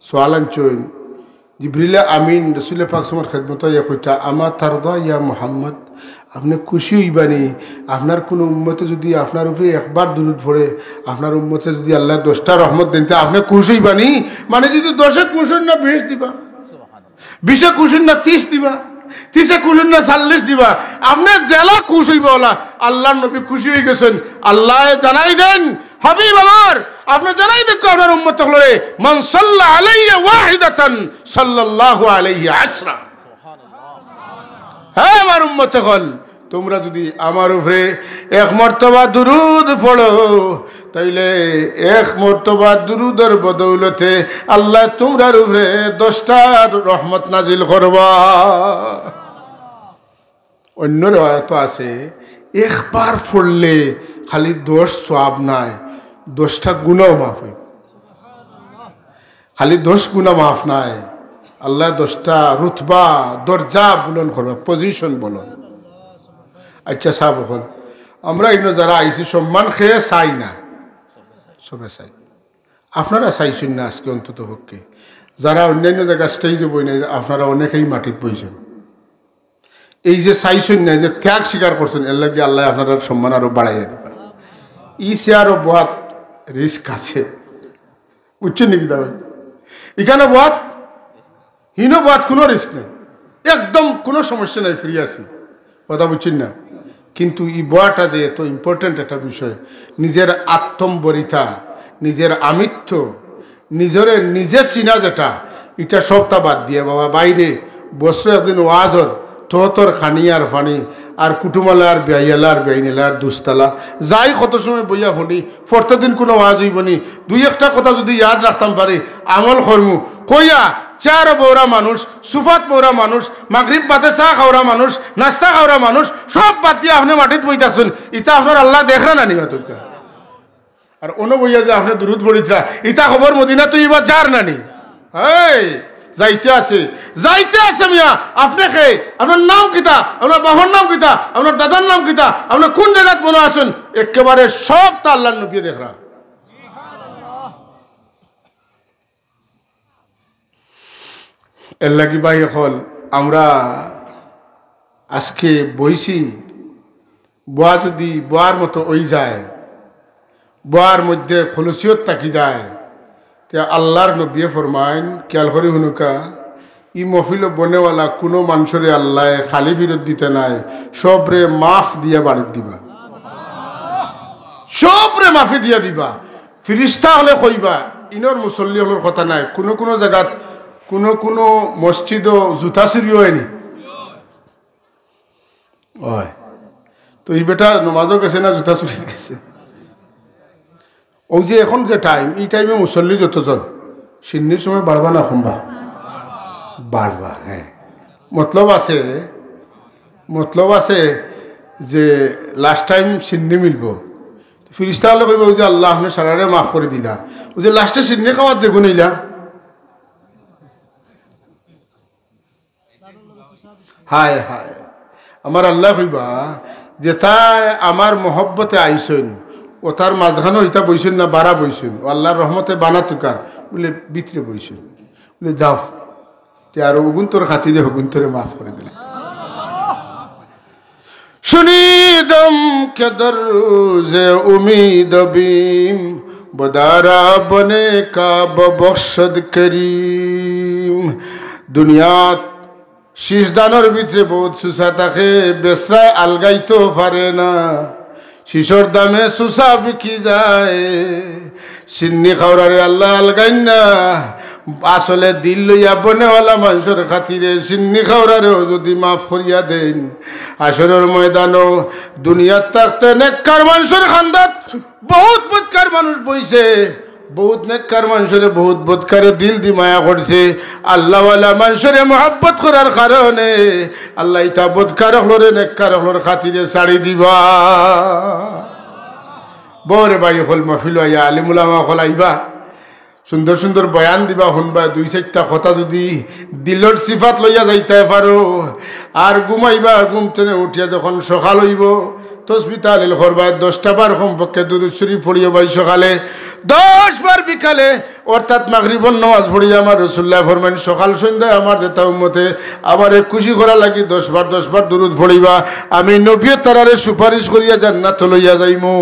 সোয়ালান চইন জিবরিল আমিন রসুল পাক সমর খেদমত ইয়া কইতা আমা তারদা ইয়া মুহাম্মদ আপনি খুশি হইবানি আপনার কোনো উম্মতে যদি আপনার উপরে একবার দুরূদ পড়ে আপনার উম্মতে যদি আল্লাহ 10টা রহমত দেন তা আপনি খুশি হইবানি মানে যদি 10-এ খুশি না 20 দিবা 20-এ খুশি না 30 দিবা 30-এ খুশি না 40 দিবা আপনি জেলা খুশি হইবা ওলা আল্লাহর নবী খুশি হয়ে গেছেন আল্লাহ জানাই দেন হাবিব আমার আপনি জানাই দেখো আপনার উম্মত হলে মান সাল্লা আলাইহি ওয়াহিদাতান সাল্লাল্লাহু আলাইহি আশরা হ্যাঁ আমার উম্মত হল তোমরা যদি আমার উপরে এক মর্তবা দুরূদ পড়ো তাইলে এক মর্তবা দুরূদের বদৌলতে আল্লাহ তোমরার উপরে 10টা রহমত নাজিল করবা অন্য রওয়ায়াত আছে একবার পড়লে খালি 10 সওয়াব নাই 10টা গুনাহ মাফ হয় খালি 10 গুনাহ মাফ নাই আল্লাহ 10টা রুতবা দরজা বুলন্দ করবে পজিশন বলুন আচ্ছা সাহেব হল আমরা ইনো যারা আইসি সম্মান খেয়ে চাই না সবে চাই আপনারা চাইছেন না আজকে অন্তত পক্ষে যারা অন্যান্য জায়গায় স্টেজে বই নাই আপনারা অনেকেই মাটিত বইছেন এই যে চাইছেন না যে ত্যাগ স্বীকার করছেন এর লাগে আল্লাহ আপনারা সম্মান আরো বাড়াইয়া দেবে ই সে আরো বহুত রিস্ক আছে বুঝছেন নাকি দাদা এখানে বহুত হীনবাদ কোনো রিস্ক নেই একদম কোনো সমস্যা নাই ফ্রি আছি কথা বুঝছেন না কিন্তু এই বয়াটা যে এত ইম্পর্টেন্ট একটা বিষয় নিজের আত্মম্বরিতা নিজের আমিত্ব নিজে চিনা যেটা এটা সবটা বাদ দিয়ে বাবা বাইরে বছর একদিন ওয়াজর তোর খানি আর ফানি আর কুটুমালা আর বেয়াইয়ালা আর বেআইনেলা আর দুস্তালা যাই কত সময় বইয়া শুনি প্রত্যেকদিন কোনো ওয়াজ হইবনি 2-1টা কথা যদি ইয়াদ রাখতাম পারি আমল করমু কইয়া চার বৌরা মানুষ সুফাত বৌরা মানুষ মাগরিব বাদে চা খাওয়া মানুষ নাস্তা খাওয়া মানুষ সব বাদ দিয়ে আপনি মাটিত বইতাছেন ইটা আপনার আল্লাহ দেখরা না নিবা তোর আর অন্য বইয়া যে আপনি দূরত পড়িতা ইটা খবর মদিনা তুই এবার যার নানি এই যাইতে আছে মিয়া আপনাকে আপনার নাম কিতা আপনার বাবার নাম কিতা আপনার দাদার নাম কিতা আপনার কোন জায়গাত মনে আছেন একেবারে সব তা আল্লাহ নবী দেখরা এর লাগি ভাই হল আমরা আজকে বইছি বোয়া যদি বোয়ার মতো ওই যায় বোয়ার মধ্যে খলুসিয়ত থাকি যায় তে আল্লাহর নবী ফরমাইন খেয়াল করি হুনুকা ই মফিল বনেওয়ালা কোনো মানুষরে আল্লাহ খালি ফিরত দিতে নাই সবরে মাফ দিয়া বাড়িত দিবা সবরে মাফি দিয়া দিবা ফিরিস্তা হলে কইবা ইনর মুসল্লি হলোর কথা নাই কোনো জায়গাত কোনো মসজিদ জুতা চুরি হয়নি হয় তো এই বেটা নমাজও গেছে না জুতা চুরি গেছে ওই যে এখন যে টাইম এই টাইমে মুসল্লি যতজন সিন্নির সময় বাড়বা না কমবা বাড়বা হ্যাঁ মতলব আছে যে লাস্ট টাইম সিন্নি মিলব ফিরিস্তা হলে কইব যে আল্লাহ আপনি সারারে মাফ করে দিলা ওই যে লাস্টে সিন্নি খাওয়ার দেখুন ইলা হায় হায় আমার আল্লাহ কইবা যে তাই আমার মহব্বতে আইসেন ও তার মাঝখানে ওইটা বইছেন না বাড়া বইছেন ও আল্লাহর রহমতে বানা তুকার বলে ভিতরে বইছেন বলে যাও তে আর অগুন্তর খাতিরে অগুন্তরে মাফ করে দিলে শুনিদম কে দরুজে উমিদ বিম বদারা বনে কা বখশদ করিম দুনিয়াত শীষদানোর ভিতরে বহুত সুসা থাকে, বেসরায় আলগাইতেও পারে না। শিশর দামে সুসা বিকি যায়, সিন্নি খাওয়ারে আল্লাহ আলগাইন না। আসলে দিল লইয়া বনেওয়ালা মানুষের খাতিরে সিন্নি খাওয়ারেও যদি মাফ করিয়া দেন, আসরের ময়দানও দুনিয়ার থাকতে নেককার মানুষের খান্দাত বহুত বদকার মানুষ বইছে, বহুত নেককার মানুষের বহুত বদকারে দিল দি মায়া করছে। আল্লাহওয়ালা মানুষের মহাব্বত করার কারণে আল্লাহ ইতা বদকার হলরে নেককার হলর খাতিরে ছাড়ি দিবা। বরে ভাই হল মাহফিল আইয়া আলিমুলামা হল আইবা, সুন্দর সুন্দর বয়ান দিবা, শুনবা। দুই চারটা কথা যদি দিলর সিফাত লইয়া যাইতে পারো, আর ঘুমাইবা, ঘুম থেকে উঠিয়া যখন সকাল হইব তসবিহ তাহলিল করবা। 10টা বার কমপক্ষে দুরূদ শরীফ পড়িয়া ভাই সকালে, 10 বার বিকালে, অর্থাৎ মাগরিবর নামাজ পড়িয়া আমার রাসূলুল্লাহ ফরমান সকাল সন্ধ্যায় আমার যেটা উম্মতে আমারে খুশি করা লাগি 10 বার দুরূদ পড়িবা, আমি নবী তারারে সুপারিশ করিয়া জান্নাত লইয়া যাইমু।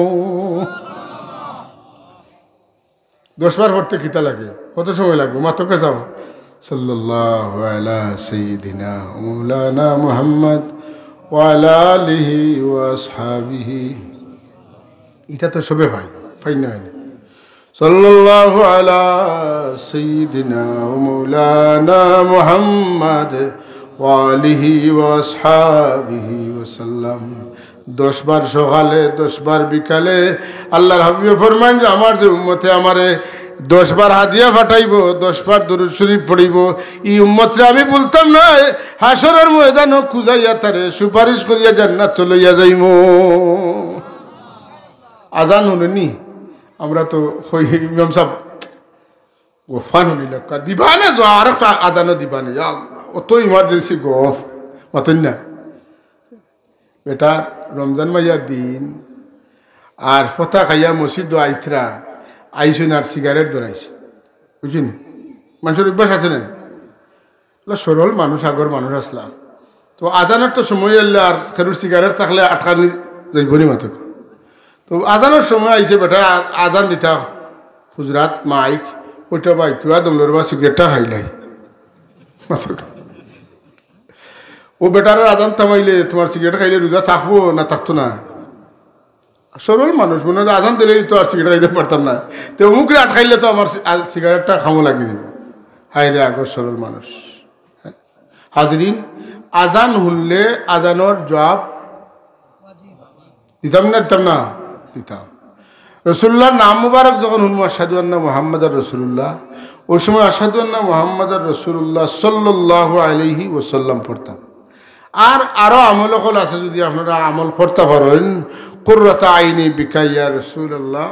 10 বার পড়তে কিতা লাগে? কত সময় লাগবে? মাত্র কে যাও সাল্লাল্লাহু আলা সাইয়্যিদিনা মাওলানা মুহাম্মদ ওয়া আলা আলিহি ওয়া আসহাবিহি। এটা তো সবে ভাই ফাইন না হয়। সাল্লাল্লাহু আলা সাইয়্যিদিনা মাওলানা মুহাম্মদ ওয়া আলিহি ওয়া আসহাবিহি ওয়া সাল্লাম। 10 বার সকালে, 10 বার বিকালে। আল্লাহর হাবিব ফরমান আমার যে উম্মতে আমারে 10 বার হাদিয়া ফাটাইব, 10 বার দুরূদ শরীফ পড়িব, এই উম্মতরে আমি বলতাম না হাসরের ময়দানও খুঁজাইয়া তারে সুপারিশ করিয়া জান্নাত লইয়া যাইমু। আজান হলেনি আমরা তো ইমাম সাহেব গোফান হলিল দিবানে যা, আর একটা আজানও দিবানে, অত ইমার্জেন্সি গফ মাতন না। বেটা রমজান মাইয়া দিন আর ফতা খাইয়া মসজিদ আইতরা আইসুন আর সিগারেট ধরাইছে, বুঝছেন? মানুষের অভ্যাস আছে না, সরল মানুষ, আগর মানুষ আসলা তো আজানের তো সময় এলে আর খেরুর সিগারেট থাকলে আটকানি যাইবনি মাত্র। তো আজানের সময় আইছে বেটা আজান দিতা গুজরাট মাইক ওইটা বা ইতুয়া দমলোর বা সিগারেটটা খাইলাই মাত্র। ও বেটার আজান থামাইলে তোমার সিগারেট খাইলে রোজা থাকবো না থাকতো না? সরল মানুষ মনে হয় আজান দিলে তো আর সিগারেট খাইতে পারতাম না, তো অমুকরে আটকাইলে তো আমার সিগারেটটা খামো লাগিয়ে দিব। হাই রে আগর সরল মানুষ। হাজরিন, আজান শুনলে আজানোর জবাব দিতাম না দিতাম না? দিতাম। রসুল্লাহর নাম মুবারক যখন শুনবো আশহাদু আন্না মুহাম্মাদুর রাসূলুল্লাহ, ওই সময় আশহাদু আন্না মুহাম্মাদুর রাসূলুল্লাহ সাল্লাল্লাহু আলাইহি ওয়াসাল্লাম পড়তাম। আর আরো আমল হল আছে, যদি আপনারা আমল করতে পারেন, কুররাতা আইনি বিকা ইয়া রাসূলুল্লাহ,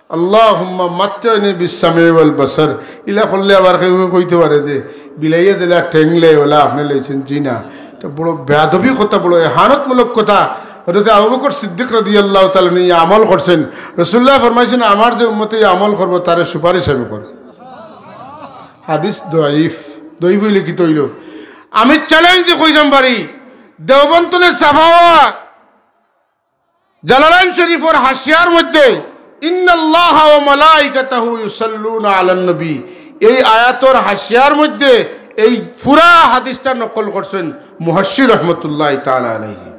আল্লাহুম্মা মাত্তানি বিসসামি ওয়াল বাসার। ইলা করলে আবার কেউ কইতে পারে যে বিলাইয়া দিলা ঠেংলে ওলা আপনি লইছেন। জি না, তো বড় বেয়াদবি কথা, বড় এহানতমূলক কথা। হযরত আবু বকর সিদ্দিক রাদিয়াল্লাহু তাআলা এই আমল করছেন। রাসূলুল্লাহ ফরমাইছেন আমার যে উম্মতে এই আমল করব তারে সুপারিশ আমি করব। হাদিস দয়ীফ লিখিত হইল। আমি চ্যালেঞ্জ কইতাম পারি, দেওবন্তনে সাফাওয়া জালালাইন শরীফের হাসিয়ার মধ্যে ইন্নাল্লাহা ওয়া মালাইকাতাহু ইউসাল্লুনা আলান নবী, এই আয়াতের হাসিয়ার মধ্যে এই পুরা হাদিসটা নকল করছেন মুহাশশির রহমাতুল্লাহি তাআলা আলাইহি।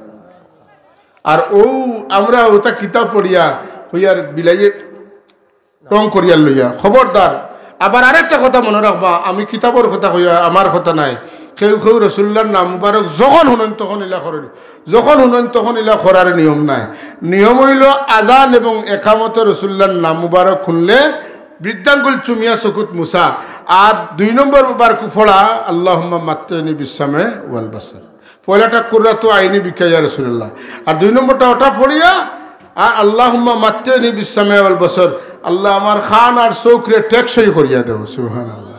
আর ও আমরা ওটা কিতাব পড়িয়া হইয়ার বিলাইয়ে রং করিয়ার লইয়া খবরদার। আবার আরেকটা কথা মনে রাখবা, আমি কিতাবের কথা হইয়া আমার কথা নাই। কেউ কেউ রসুল্লাহর নাম মুবারক যখন শুনেন তখন ইলা করেন, যখন শুনেন তখন ইলা করার নিয়ম নাই। নিয়ম হইল আজান এবং একামত রসুল্লাহর নাম মুবারক শুনলে বৃদ্ধাঙ্গুল চুমিয়া চকুত মুসা। আর 2 নম্বর বার কুফড়া আল্লাহুম্মা মাত্তানি বিসসামি ওয়াল বাসার। পয়লাটা কুররাতু আইনি বিকা ইয়া রাসূলুল্লাহ, আর 2 নম্বরটা ওটা পড়িয়া আর আল্লাহুম্মা মাত্তানি বিসসামি ওয়াল বাসার, আল্লাহ আমার খান আর চৌকরে টেকসই করিয়া দেও। সুবহানাল্লাহ।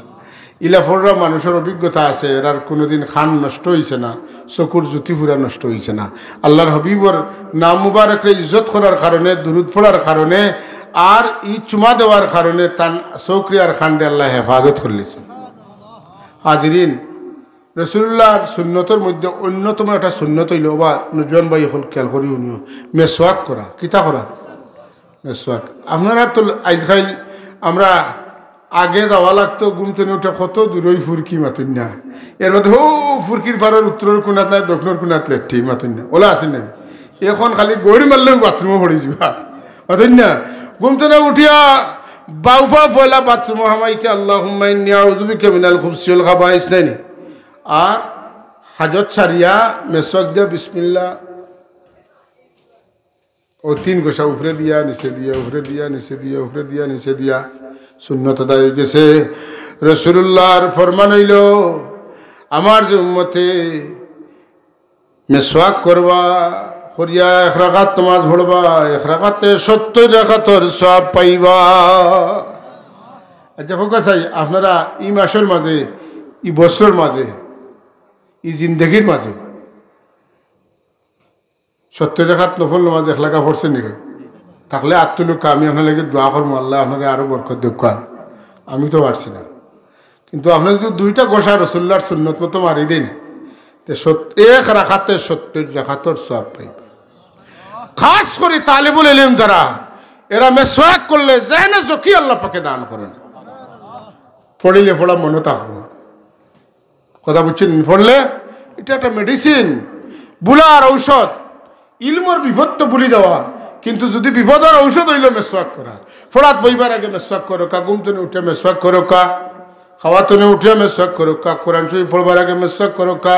ইলা ফোররা মানুষের অভিজ্ঞতা আছে, এরার কোনোদিন খান নষ্ট হয়েছে না, চকুর জ্যোতি ফুরা নষ্ট হয়েছে না। আল্লাহর হাবিবর নাম মুবারকরে ইজ্জত করার কারণে, দুরুদ পড়ার কারণে আর ই চুমা দেওয়ার কারণে তান চৌকরি আর খান্ডে আল্লাহ হেফাজত করলেছে। হাজিরিন, রসুল্লাহর সুন্নতর মধ্যে অন্যতম একটা সুন্নত হইল বা নজওয়ান ভাই হল খেয়াল করি উনিও মেসওয়াক করা। কিতা করা? মেসওয়াক। আপনারা তো আজকাল আমরা আগে যাওয়া লাগতো ঘুমতে উঠে কত দূরই ফুরকি মাতুন না এর মধ্যে হো ফুরকির পাড়ার উত্তরের কোনাত নাই দক্ষিণের কোনাত লেট্টি মাতুন না ওলা আছে না এখন খালি গড়ি মারলেও বাথরুমে পড়ে যাবা মাতুন না ঘুমতে না উঠিয়া বাউফা ফয়লা বাথরুম হামাইতে আল্লাহুম্মা ইন্নী আউযু বিকা মিনাল খুবসি ওয়াল খাবাইস নাইনি আর হাজত ছাড়িয়া মেসওয়াক দিয়া বিসমিল্লাহ ও তিন গোসা উপরে দিয়া নিচে দিয়া উপরে দিয়া নিচে দিয়া উপরে দিয়া নিচে দিয়া সুন্নত আদায় হয়ে গেছে রাসূলুল্লাহর ফরমান হইল আমার যে উম্মতে মেসওয়াক করবা করিয়া এক রাকাত নামাজ পড়বা এক রাকাতে 70 রাকাতের সওয়াব পাইবা আচ্ছা হোক চাই আপনারা এই মাসের মাঝে এই বছরের মাঝে এই জিন্দগির মাঝে 70 রাকাত নফল নামাজ এক লাগা পড়ছেন নাকি থাকলে আত্মলোক আমি আপনার লাগে দোয়া করবো আল্লাহ আপনারা আরো বরকত দেখা আমি তো পারছি না কিন্তু আপনার যদি দুইটা গোসা রাসূলুল্লাহর সুন্নত মতো মারি দিন তো এক রাকাতে 70 রাকাতের সওয়াব পাইবে খাস করে তালিবুল ইলম যারা এরা মেসওয়াক করলে জানে যকি আল্লাহ পাকে দান করেন পড়িলে পড়া মনে থাকবো কথা বুঝছেন পড়লে এটা একটা মেডিসিন বুলার ঔষধ ইলমর বিপদ তো ভুলি যাওয়া কিন্তু যদি বিপদের ঔষধ হইল মেসওয়াক করা ফোড়াত বইবার আগে মেসওয়াক করো কা ঘুমতনে উঠে মেসওয়াক করো কা খাওয়াতনে উঠে মেসওয়াক করো কা কোরআন শরীফ পড়বার আগে মেসওয়াক করো কা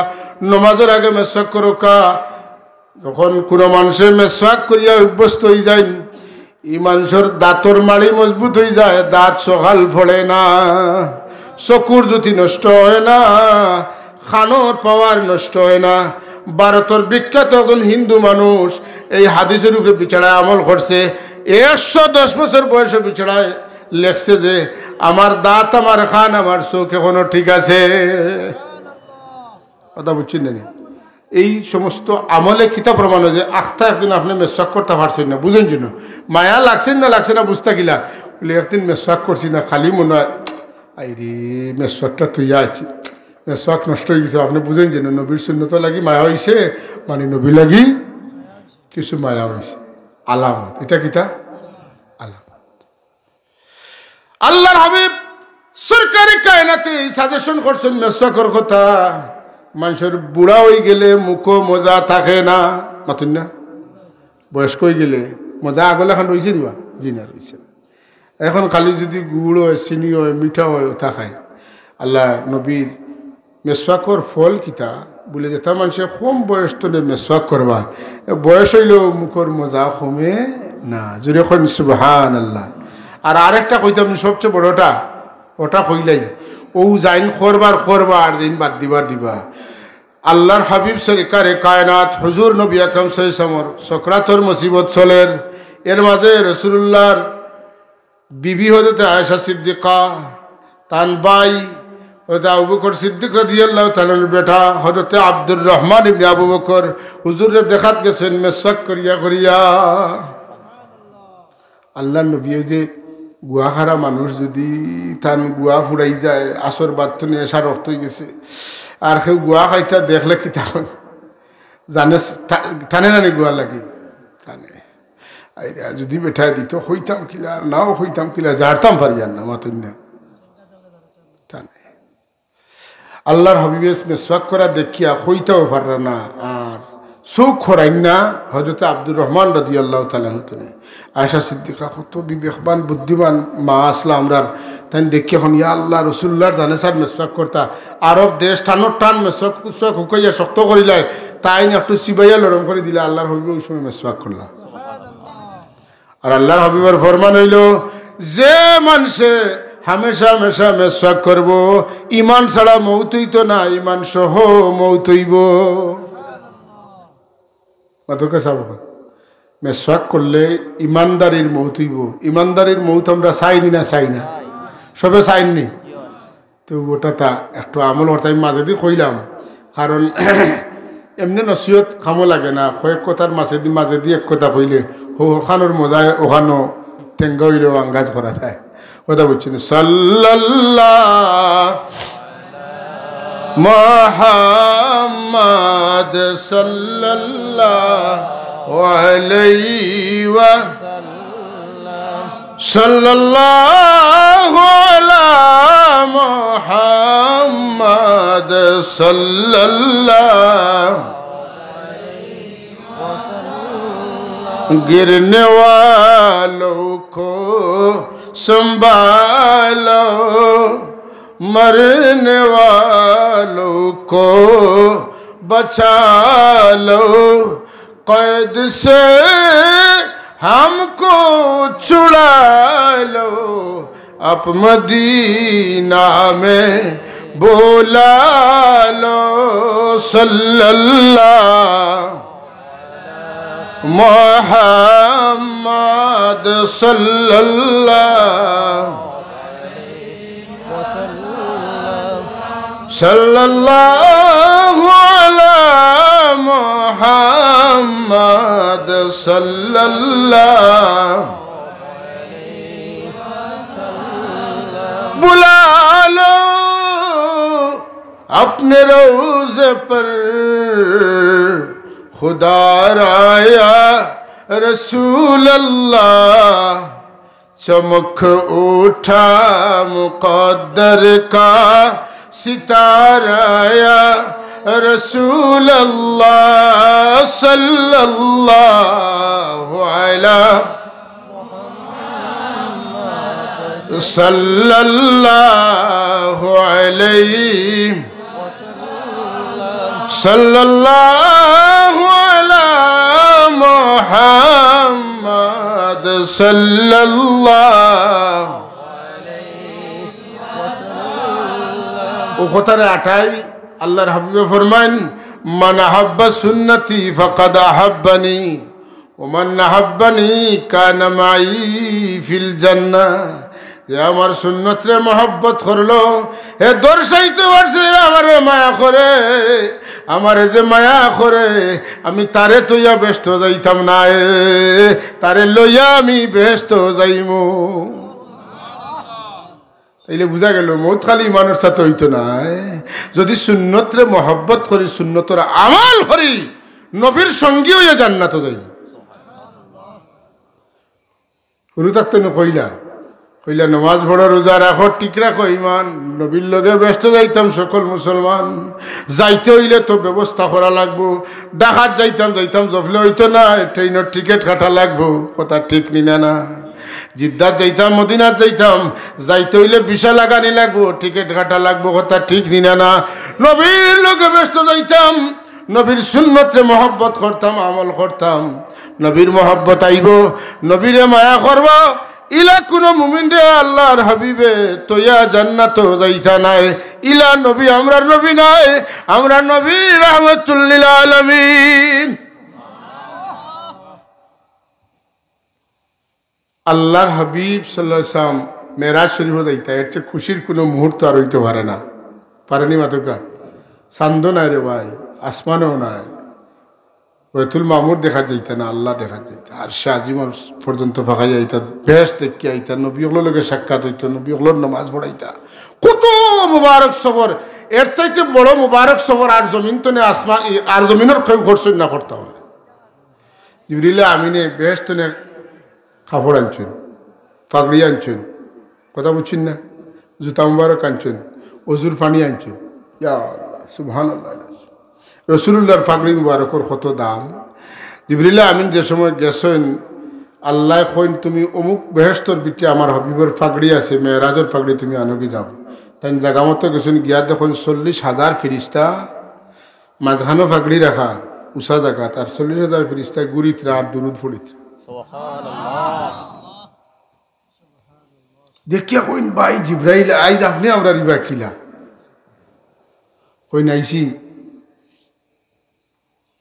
নামাজের আগে মেসওয়াক করো কা যখন কোনো মানুষের মেসওয়াক করিয়া অভ্যস্ত হয়ে যায় এই মানুষের দাঁতর মাড়ি মজবুত হয়ে যায় দাঁত সকাল ফোড়ে না চকুর জ্যোতি নষ্ট হয় না খানোর পাওয়ার নষ্ট হয় না ভারতের বিখ্যাত একজন হিন্দু মানুষ এই হাদিসের উপরে বিছাড়ায় আমল করছে 110 বছর বয়সে বিছাড়ায় লেখছে যে আমার দাঁত আমার খান আমার চোখ এখনো ঠিক আছে কথা বুঝছেন না এই সমস্ত আমলে কিতা প্রমাণ হয় যে আখতা একদিন আপনি মেসওয়াক করতে পারছেন না বুঝেন জন্য মায়া লাগছেন না লাগছে না বুঝতে গিলা বলে একদিন মেসওয়াক করছি না খালি মনে হয় আই রে মেসওয়াকটা তুই আছি মেসওয়াক নষ্ট হয়ে গেছে আপনি বুঝেন যেন নবীর সুন্নত লাগি মায়া হয়েছে মানে নবী লাগি কিছু মায়া হয়েছে আলামত এটা কিতা আলামত আল্লাহর হাবিব সরকারি কায়নাতে সাজেশন করছেন মেসওয়াকের কথা মানুষের বুড়া হয়ে গেলে মুখো মজা থাকে না মাতুন না বয়স্ক হয়ে গেলে মজা আগলে এখন রয়েছে দিবা জি না রয়েছে এখন খালি যদি গুড় হয় চিনি হয় মিঠা হয় ওটা খায় আল্লাহ নবীর মেসওয়াকর ফল কিতা বলে যে তার মানুষের কম বয়স তোলে মেসওয়াক করবা বয়স হইলেও মুখর মজা কমে না জোরে কইন সুবহানাল্লাহ আর আরেকটা কইতাম সবচেয়ে বড়টা ওটা কইলাই ও জাইন করবার আর দিন বাদ দিবা আল্লাহর হাবিব সরকারে কায়নাত হুজুর নবী আকরাম সাল্লাল্লাহু আলাইহি ওয়াসাল্লাম সকরাতর মুসিবত চলের এর মাঝে রাসূলুল্লাহর বিবি হযরত আয়েশা সিদ্দিকা তান ভাই হযরত আবু বকর সিদ্দিক রাদিয়াল্লাহু তাআলার বেটা হযরত আব্দুর রহমান ইবনে আবু বকর হুজুরে দেখাত গেছেন মেসওয়াক করিয়া আল্লাহর নবী যে গুয়া খারা মানুষ যদি তান গুয়া ফুরাই যায় আসর বাদ নিয়ে এসা রক্ত হয়ে গেছে আর কেউ গুয়া খাইটা দেখলে কি জানে টানে নানি গুয়া লাগে টানে যদি বেঠায় দিত হইতাম কিলা আর নাও হইতাম কিলা জাড়তাম পারি আর না মাতুন না টানে আল্লাহর হাবিবের মেসওয়াক করা দেখিয়া হইতাও পারা না আর চোখ খরাইন না হযরত আব্দুর রহমান রাদিয়াল্লাহু তাআলা হতনে আয়েশা সিদ্দিকা কত বিবেকবান বুদ্ধিমান মা আসলা আমরার তাই দেখি এখন ইয়া আল্লাহ রাসূলুল্লাহর জানে সাহেব মেসওয়াক করতা আরব দেশ টান মেসওয়াক হুকাইয়া শক্ত করিলাই তাই একটু সিবাইয়া লরম করে দিলা আল্লাহর হাবিব ওই সময় মেসওয়াক করলা আর আল্লাহর হাবিবের ফরমান হইল যে মানুষে হামেশা মেসওয়াক করব ঈমান ছাড়া মউত হইতো না ঈমান সহ মউত হইব মাতকে সাব মেসওয়াক করলে ইমানদারির মউত হইব ইমানদারির মউত আমরা চাই না সবে চাইনি তো ওটা তা একটু আমল হরতাই মাঝে দিয়ে কইলাম কারণ এমনি নসিহত খামো লাগে না কয়েক কথার মাঝে দিয়ে এক কথা কইলে ওখানোর মজায় ওখানো টেঙ্গা হইলেও আঙ্গাজ করা যায় কথা বলছেন সাল্লাল্লাহ মুহাম্মদ সাল্লাল্লাহু আলাইহি ওয়াসাল্লাম সাল্লাল্লাহু আলা মুহাম্মাদ সাল্লাল্লাহু गिरने वालों को संभालो मरने वालों को बचा लो कैद से हमको छुड़ा लो अब मदीना में बोला लो सल्लल्लाहु मुहम्मद सल्लल्लाहु अला मुहम्मद सल्लल्लाहु बुला लो अपने रोज़े पर खुदा राया रसूल अल्लाह चमक उठा मुक़द्दर का सितारा रसूल अल्लाह सल्लल्लाहु अलैहि सल्लल्लाहु अलैहि सल्लल्लाहु अला मुहम्मद सल्लल्लाहु ও কথারে আটাই আল্লাহর হাবিবে ফরমান মান আহাব্বা সুন্নতি ফাকাদ আহাব্বানি ওয়া মান আহাব্বানি কানা মাই ফিল জান্নাহ যে আমার সুন্নতরে মহব্বত করলো এ দর্শাইতে পারছে আমারে মায়া করে আমারে যে মায়া করে আমি তারে তৈয়া ব্যস্ত যাইতাম না তারে লইয়া আমি ব্যস্ত যাইমু তাইলে বুঝা গেল মৌত খালি মানুষ সাথে হইতো না যদি সুন্নতরে মহব্বত করি সুন্নতর আমাল করি নবীর সঙ্গী হইয়া জান্নাত যাইব কোনো থাকতে না কইলা কইলা নমাজ পড়ো রোজা রাখো ঠিক রাখো ইমান নবীর লগে ব্যস্ত যাইতাম সকল মুসলমান যাইতে হইলে তো ব্যবস্থা করা লাগবো ডাকাত যাইতাম জফলে হইতো না ট্রেনের টিকিট কাটা লাগবো কথা ঠিক নিনা না জিদ্দাত যাইতাম মদিনাত যাইতাম যাইতে হইলে ভিসা লাগানি লাগবো টিকিট কাটা লাগবো কথা ঠিক নিনা না নবীর লগে ব্যস্ত যাইতাম নবীর সুন্নতে মহব্বত করতাম আমল করতাম নবীর মহব্বত আইব নবীরে মায়া করব ইলা কোন মুমিন রে আল্লাহর হাবিবে তোয়া জান্নাত যাইতা নাই ইলা নবী আমরার নবী নাই আমরা নবী রাহমাতুল লিল আলামিন আল্লাহর হাবিব সাল্লাল্লাহু আলাইহি ওয়াসাল্লাম মেরাজ শরীফ যাইতা এর চেয়ে খুশির কোনো মুহূর্ত আর হইতে পারে না পারেনি মাতকা চান্দ নাই রে ভাই আসমানও নাই বাইতুল মামুর দেখা যাইতা না আল্লাহ দেখা যাইতা আর শাহজিমার পর্যন্ত ফাঁকা যাইতা বেশ দেখি আইতা নবীগুলোর লগে সাক্ষাৎ হইতো নবীগুলোর নামাজ পড়াইতা কত মুবারক সফর এর চাইতে বড় মুবারক সফর আর জমিন তো আসমান আর জমিনের কেউ খরচ না করতাম না জিবরিল আমিনে বেশ তো কাপড় আনছেন পাগড়ি আনছেন কথা বুঝছেন না জুতা মুবারক আনছেন অজুর পানি আনছেন ইয়া আল্লাহ সুবহানাল্লাহ রসুলুল্লাহর পাগড়ি মুবারকর কত দাম জিবরিল আমিন যে সময় গেছেন আল্লাহ কইন তুমি অমুক বেহেশতর বিটি আমার হাবিবের পাগড়ি আছে মেরাজের পাগড়ি তুমি আনবি যাও তাই জায়গা মতো গেছেন গিয়া দেখুন 40,000 ফিরিস্তা মাঝখানো পাগড়ি রাখা উষা জায়গা আর 40,000 ফিরিস্তা গুরিত আর দুরুদ ফড়িত দেখিয়া কইন ভাই জিব্রাইল আইজ আপনি আমরা রিবা খিলা কইন আইসি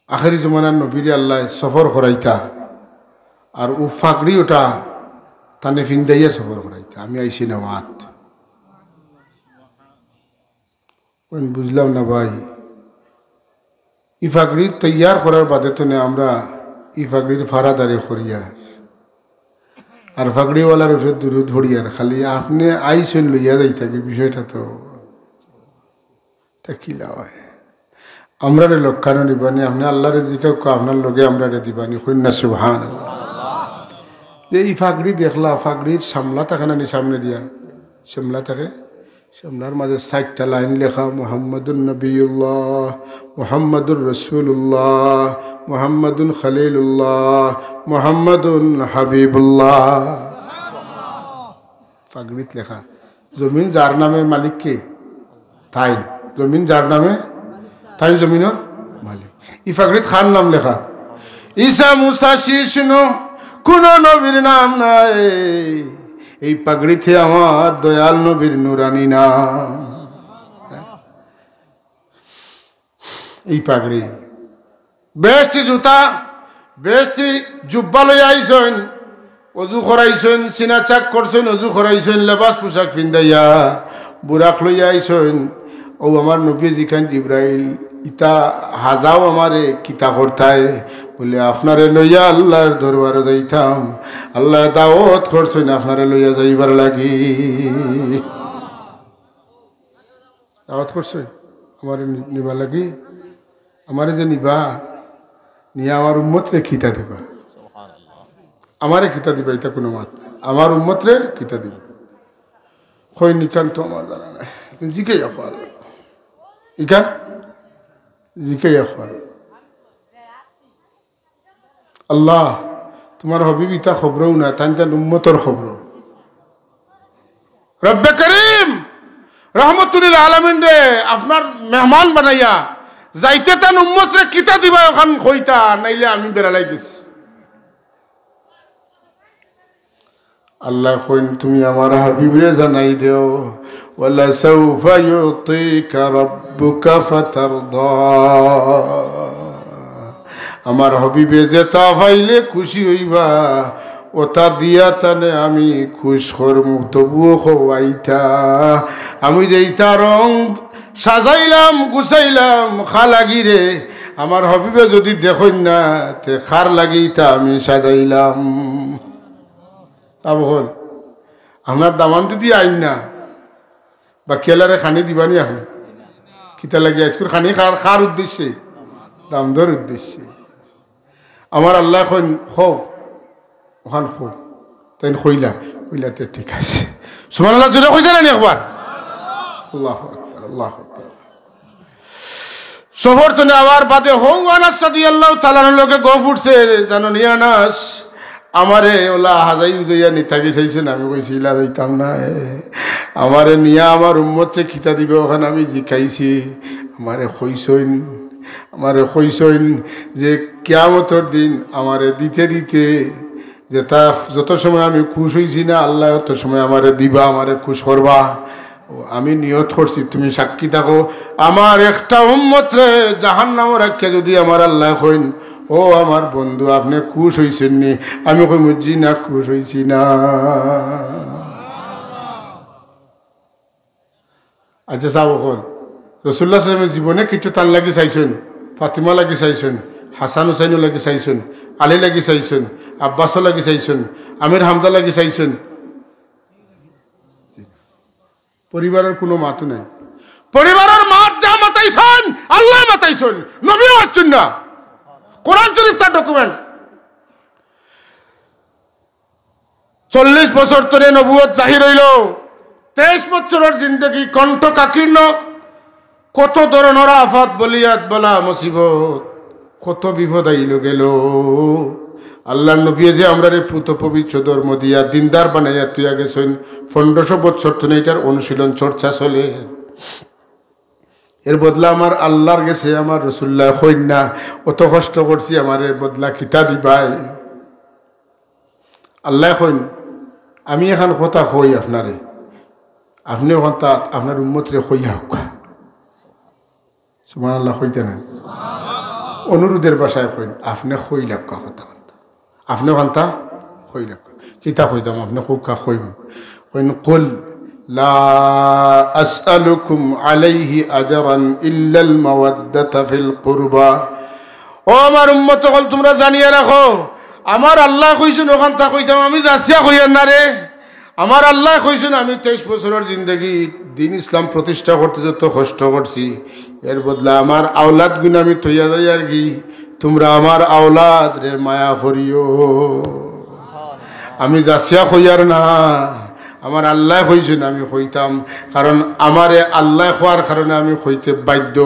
আখেরি জমানার নবীরে আল্লাহ সফর করাইতা আর ও ফাগড়ি ওটা তানে ফিন্দাইয়া সফর করাইতা আমি আইসি নেওয়াত বুঝলাম না ভাই ই ফাগড়ি তৈয়ার করার বাদে তো না আমরা ই ফাগড়ির ফাড়াদারি করিয়া আর ফাগড়িওয়ালার ওষুধ দুরুদ ধরিয়ার খালি আপনি আইসেন লইয়া যাইতাকে বিষয়টা তো তা কি লাগায় আমরা রে লক্ষানো নিবানি আপনি আল্লাহরে দিকে আপনার লগে আমরা রে দিবানি কন্যা সুবহানাল্লাহ এই ফাগড়ি দেখলা ফাগড়ির সামলা থাকে না সামনে দিয়া সামলা থাকে সামলার মাঝে 60টা লাইন লেখা মুহাম্মাদুন নবিয়ুল্লাহ মুহাম্মাদুর রাসূলুল্লাহ মুহাম্মাদুন খলিলুল্লাহ মুহাম্মাদুন হাবিবুল্লাহ ফাগড়িত লেখা জমিন যার নামে মালিক কে তাই জমিন যার নামে তাই জমিনের মালিক ই ফাগড়িত খান নাম লেখা ঈসা মুসা শিশু কোন নবীর নাম নাই এই পাগড়িতে আমার দয়াল নবীর নুরানি নাম এই পাগড়ি বেশটি জুতা বেশটি জুব্বা লই আইছেন অজু করাইছেন সিনা চাক করছেন অজু করাইছেন লেবাস পোশাক পিন্দাইয়া বুরাক লই আইছেন ও আমার নবী জিখান জিব্রাইল ইতা হাজাও আমারে কিতা করতায় বলে আপনারে লইয়া আল্লাহর দরবারে যাইতাম আল্লাহ দাওয়াত করছেন আপনারে লইয়া যাইবার লাগি দাওয়াত করছে আমারে নিবা লাগি আমারে যে নিবা নিয়ে আমার উম্মতরে খিতা দিবা আমারে খিতা দিবা এটা কোনো মাত আমার উম্মতরে খিতা দিবা কই নিকান্ত আমার জানা নাই জিকে ইকান জিকে আল্লাহ তোমার হবিব ইতা খবরও না তান তান উম্মতর খবর রব্বে করিম রহমতুল্লিল আলামিন রে আপনার মেহমান বানাইয়া যাইতে তান উম্মত রে কিতা দিবা ওখান কইতা নাইলে আমি বেড়ালাই গেছি আল্লাহ কইন তুমি আমার হাবিব রে জানাই দেও ওয়ালা সাউফা ইউতিকা রাব্বুকা ফাতারদা আমার হবিবে যেটা পাইলে খুশি হইবা ওটা দিয়া তানে আমি খুশ করমু তবুও খোয়াইতা আমি যেইটা রং সাজাইলাম গুছাইলাম খা লাগি রে আমার হবিবে যদি দেখুন না তে খার লাগিতা আমি সাজাইলাম হল আপনার দামান যদি আইন না বা কেলারে খানি দিবানি আপনি কিতা লাগে আজকের খানি খার উদ্দেশ্যে দাম দর উদ্দেশ্যে আমার আল্লাহ এখন হোক ওখান হোক তাই কইলাতে ঠিক আছে সুবহানাল্লাহ জোরে কইতে না একবার আল্লাহু আকবার আল্লাহু আকবার শহর তো নেওয়ার বাদে হৌ আনাস রাদিয়াল্লাহু তাআলা লোকে গো ফুটছে জানো নি আনাস আমারে ওলা হাজাই উজাইয়া নিতাকে চাইছেন আমি কইছি ইলা যাইতাম না আমারে নিয়া আমার উম্মতকে খিতা দিবে ওখানে আমি জিকাইছি আমারে কইসইন যে কিয়ামতের দিন আমারে দিতে দিতে যেটা যত সময় আমি খুশ হইছি না আল্লাহ তত সময় আমারে দিবা আমারে খুশ করবা আমি নিয়ত করছি তুমি সাক্ষী থাকো আমার একটা উম্মত রে জাহান্নামে রাখে যদি আমার আল্লাহ কইন ও আমার বন্ধু আপনি খুশ হইছেন নি আমি কই মুজি না খুশ হইছি না আচ্ছা সাহেব হল রাসূলুল্লাহ সাল্লাল্লাহু আলাইহি ওয়াসাল্লামের জীবনে কিছু তার লাগি চাইছেন ফাতিমা লাগি চাইছেন হাসান হুসাইনও লাগি চাইছেন আলী লাগি চাইছেন আব্বাসও লাগি চাইছেন আমির হামজা লাগি চাইছেন পরিবারের কোনো মাতু নাই পরিবারের মাত যা মাতাইছেন আল্লাহ মাতাইছেন নবী মাতছেন না কোরআন শরীফ তার ডকুমেন্ট 40 বছর ধরে নবুয়ত জাহির হইল 23 বছরের জিন্দগি কণ্ঠ কাকীর্ণ কত ধরনের আফাত বলিয়াত বলা মুসিবত কত বিপদ আইল গেল আল্লাহর নবী যে আমরা রে পুত পবিত্র ধর্ম দিয়া দিনদার বানাইয়া তুই গেছেন 1500 বছর তো এটার অনুশীলন চর্চা চলে এর বদলা আমার আল্লাহর গেছে আমার রাসূলুল্লাহ কইন না অত কষ্ট করছি আমারে বদলা কিতা দিবাই আল্লাহ কইন আমি এখন কথা কই আপনারে আপনি কথা আপনার উম্মত রে কইয়া হোক সুবহানাল্লাহ কইতে না অনুরোধের ভাষায় কইন আপনি কইলা কথা আপনি কথা কইলা কিতা কইতাম আপনি কোকা কইম কইন কুল লা আসআলুকুম আলাইহি আজরান ইল্লা আল মাওয়াদ্দাতা ফিল কুরবা ও আমার উম্মত সকল তোমরা জানিয়ে রাখো আমার আল্লাহ কইছেন ওখান তা কইতাম আমি যাচ্ছিয়া কইয়ার না রে আমার আল্লাহ কইছেন আমি 23 বছরের জিন্দগি দিন ইসলাম প্রতিষ্ঠা করতে যত কষ্ট করছি এর বদলা আমার আওলাদ গুণ আমি থইয়া যাই আর কি তোমরা আমার আওলাদ রে মায়া করিও আমি যাচিয়া কইয়ার না, আমার আল্লাহ কইছেন আমি কইতাম, কারণ আমারে আল্লাহ খোয়ার কারণে আমি কইতে বাধ্য।